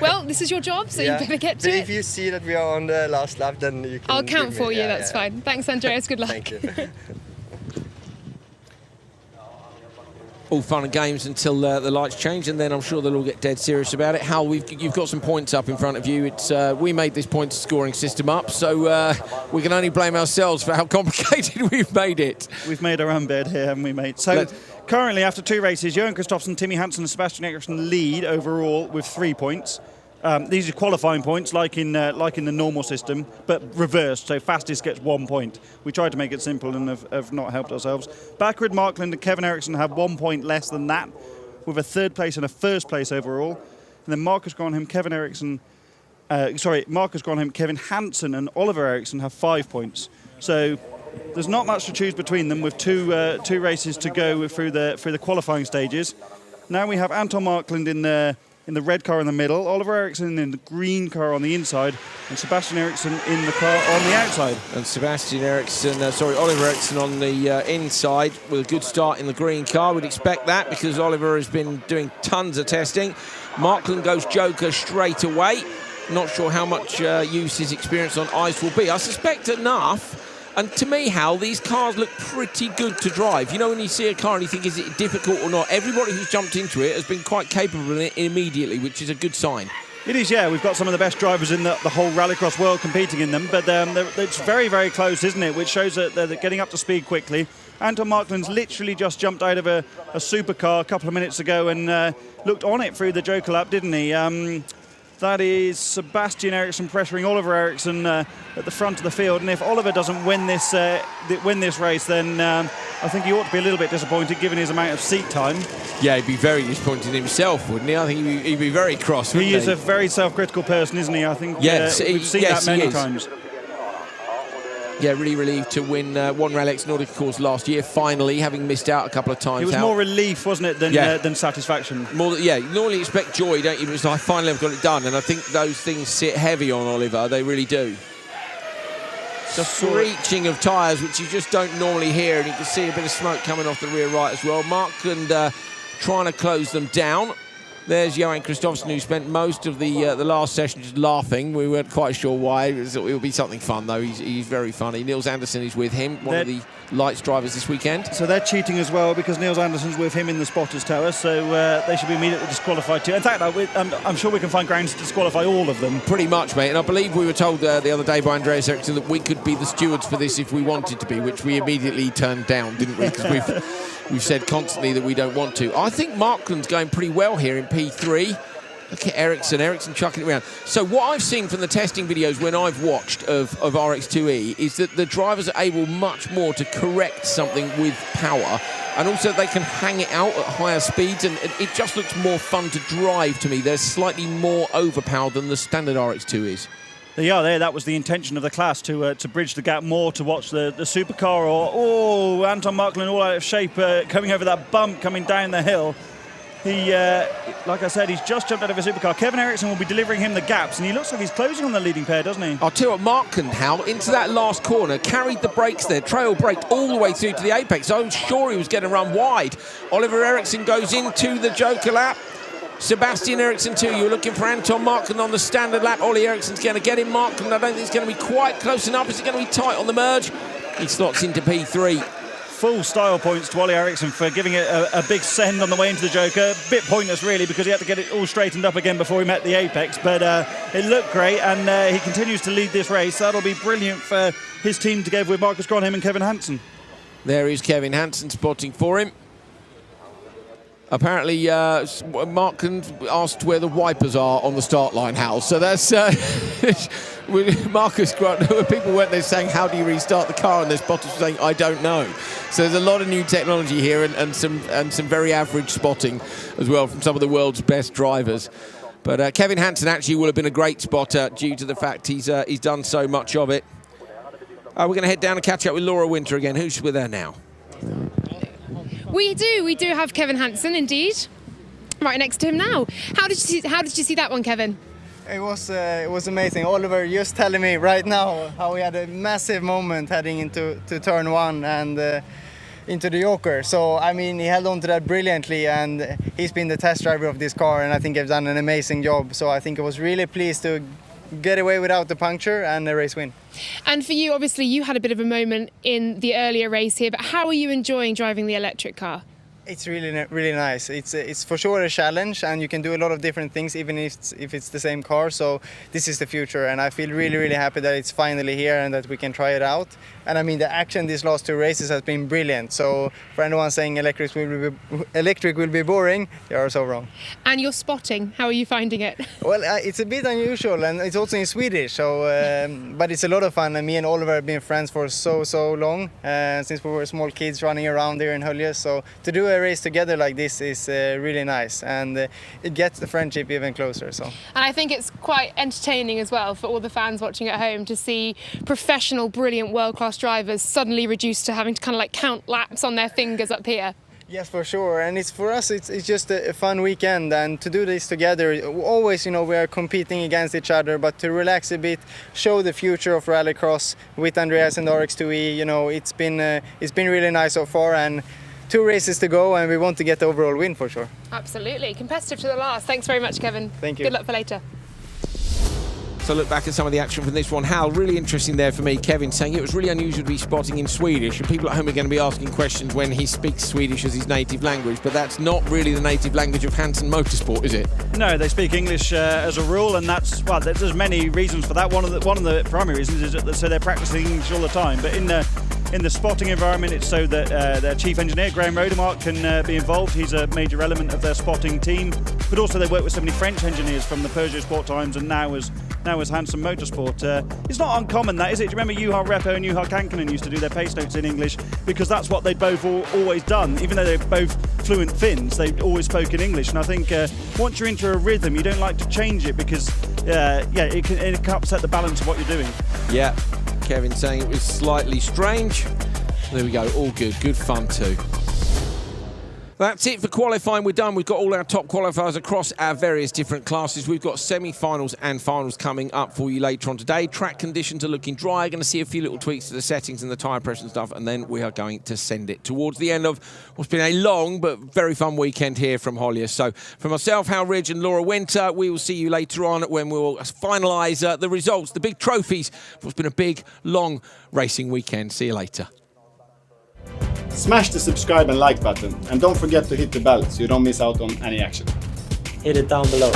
Speaker 4: Well, this is your job, so you better get to it.
Speaker 8: But if you see that we are on the last lap, then you can.
Speaker 4: I'll count for you. That's fine. Thanks, Andreas. Good luck.
Speaker 8: Thank you.
Speaker 1: All fun and games until the lights change, and then I'm sure they'll all get dead serious about it. Hal, you've got some points up in front of you. It's we made this point scoring system up, so we can only blame ourselves for how complicated we've made it.
Speaker 2: We've made our own bed here, haven't we, mate? So currently, after 2 races, Johan Kristoffersen, Timmy Hansen and Sebastian Eriksson lead overall with 3 points. These are qualifying points, like in the normal system, but reversed. So fastest gets 1 point. We tried to make it simple and have not helped ourselves. Backward, Markland and Kevin Eriksson have 1 point less than that, with a 3rd place and a 1st place overall. And then Marcus Gronholm, Kevin Hansen and Oliver Eriksson have 5 points. So there's not much to choose between them, with two races to go through the qualifying stages. Now we have Anton Markland in the red car in the middle, Oliver Eriksson in the green car on the inside, and Sebastian Eriksson in the car on the outside.
Speaker 1: And Oliver Eriksson on the inside with a good start in the green car. We'd expect that because Oliver has been doing tons of testing. Markland goes Joker straight away. Not sure how much use his experience on ice will be. I suspect enough. And to me, Hal, these cars look pretty good to drive. You know, when you see a car and you think, is it difficult or not? Everybody who's jumped into it has been quite capable in it immediately, which is a good sign.
Speaker 2: It is, yeah. We've got some of the best drivers in the whole Rallycross world competing in them, but it's very, very close, isn't it? Which shows that they're getting up to speed quickly. Anton Markland's literally just jumped out of a supercar a couple of minutes ago and looked on it through the Joker lap, didn't he? That is Sebastian Eriksson pressuring Oliver Eriksson at the front of the field, and if Oliver doesn't win this race, then I think he ought to be a little bit disappointed given his amount of seat time.
Speaker 1: Yeah, he'd be very disappointed in himself, wouldn't he? I think he'd be very cross, wouldn't he?
Speaker 2: He is a very self-critical person, isn't he? I think we've seen that many times.
Speaker 1: Yeah, really relieved to win one RallyX Nordic, of course, last year, finally, having missed out a couple of times.
Speaker 2: It was more relief, wasn't it, than satisfaction?
Speaker 1: You normally expect joy, don't you? But it's like, finally I've got it done, and I think those things sit heavy on Oliver, they really do. The screeching of tyres, which you just don't normally hear, and you can see a bit of smoke coming off the rear right as well. Markland trying to close them down. There's Johan Kristoffersen, who spent most of the last session just laughing. We weren't quite sure why. It will be something fun, though. He's very funny. Niels Andersen is with him, one of the Lites drivers this weekend.
Speaker 2: So they're cheating as well because Niels Andersen's with him in the spotters tower, so they should be immediately disqualified too. In fact, I'm sure we can find grounds to disqualify all of them.
Speaker 1: Pretty much, mate. And I believe we were told the other day by Andreas Eriksson that we could be the stewards for this if we wanted to be, which we immediately turned down, didn't we? Because we've said constantly that we don't want to. I think Markland's going pretty well here in P3. Look at Eriksson chucking it around. So what I've seen from the testing videos when I've watched of RX2E is that the drivers are able much more to correct something with power, and also they can hang it out at higher speeds, and it just looks more fun to drive to me. They're slightly more overpowered than the standard RX2 is.
Speaker 2: They are there. That was the intention of the class, to bridge the gap more, to watch the supercar or Anton Markland all out of shape coming over that bump, coming down the hill. He, like I said, he's just jumped out of a supercar. Kevin Eriksson will be delivering him the gaps, and he looks like he's closing on the leading pair, doesn't he?
Speaker 1: I'll tell you what, Markland, Hal, into that last corner, carried the brakes there, trail braked all the way through to the apex. I was sure he was going to run wide. Oliver Eriksson goes into the Joker lap. Sebastian Eriksson too. You're looking for Anton Markland on the standard lap. Ollie Eriksson's going to get him. Markland, I don't think it's going to be quite close enough. Is it going to be tight on the merge? He slots into P3.
Speaker 2: full style points to Ollie Eriksson for giving it a big send on the way into the Joker. A bit pointless really, because he had to get it all straightened up again before he met the apex, but it looked great, and he continues to lead this race. That'll be brilliant for his team together with Marcus Gronheim and Kevin Hansen.
Speaker 1: There is Kevin Hansen spotting for him. Apparently, Mark asked where the wipers are on the start line, Hal. So that's Marcus Grunt. People weren't there saying, how do you restart the car? And there's spotters saying, I don't know. So there's a lot of new technology here, and some very average spotting as well from some of the world's best drivers. But Kevin Hansen actually will have been a great spotter due to the fact he's done so much of it. We're going to head down and catch up with Laura Winter again. Who's with her now?
Speaker 4: We do have Kevin Hansen, indeed, right next to him now. How did you see that one, Kevin?
Speaker 11: It was amazing. Oliver just telling me right now how we had a massive moment heading into turn one and into the Joker. So I mean, he held on to that brilliantly, and he's been the test driver of this car, and I think he's done an amazing job. So I think I was really pleased to get away without the puncture and a race win.
Speaker 4: And for you, obviously, you had a bit of a moment in the earlier race here, but how are you enjoying driving the electric car?
Speaker 11: It's really nice. It's for sure a challenge, and you can do a lot of different things even if it's the same car. So this is the future, and I feel really happy that it's finally here and that we can try it out. And I mean, the action these last two races has been brilliant. So for anyone saying electric will be boring, they are so wrong.
Speaker 4: And your spotting, how are you finding it?
Speaker 11: Well, it's a bit unusual, and it's also in Swedish. So, but it's a lot of fun. And me and Oliver have been friends for so long, since we were small kids running around here in Höljes. So to do a race together like this is really nice, and it gets the friendship even closer. So.
Speaker 4: And I think it's quite entertaining as well for all the fans watching at home to see professional, brilliant, world-class drivers suddenly reduced to having to kind of like count laps on their fingers up here.
Speaker 11: Yes, for sure, and for us it's just a fun weekend, and to do this together, always, you know, we are competing against each other, but to relax a bit, show the future of rallycross with Andreas and RX2E, you know, it's been really nice so far, and 2 races to go, and we want to get the overall win for sure.
Speaker 4: Absolutely, competitive to the last. Thanks very much, Kevin.
Speaker 11: Thank you.
Speaker 4: Good luck for later.
Speaker 1: So look back at some of the action from this one. Hal, really interesting there for me. Kevin saying it was really unusual to be spotting in Swedish, and people at home are going to be asking questions when he speaks Swedish as his native language, but that's not really the native language of Hansen Motorsport, is it?
Speaker 2: No, they speak English as a rule, and that's, well, there's many reasons for that. One of the primary reasons is that so they're practicing English all the time, but in the spotting environment, it's so that their chief engineer, Graham Rodemark, can be involved. He's a major element of their spotting team, but also they work with so many French engineers from the Peugeot Sport Times and now as Hansen Motorsport. It's not uncommon, that, is it? Do you remember Juha Repo and Juha Kankinen used to do their pace notes in English, because that's what they'd both always done. Even though they're both fluent Finns, they'd always spoke in English. And I think once you're into a rhythm, you don't like to change it, because it can upset the balance of what you're doing.
Speaker 1: Yeah, Kevin saying it was slightly strange. There we go, all good fun too. That's it for qualifying. We're done. We've got all our top qualifiers across our various different classes. We've got semi-finals and finals coming up for you later on today. Track conditions are looking dry. Going to see a few little tweaks to the settings and the tyre pressure and stuff, and then we are going to send it towards the end of what's been a long but very fun weekend here from Höljes. So for myself, Hal Ridge and Laura Winter, we will see you later on when we'll finalise the results, the big trophies for what's been a big, long racing weekend. See you later.
Speaker 12: Smash the subscribe and like button, and don't forget to hit the bell so you don't miss out on any action.
Speaker 13: Hit it down below.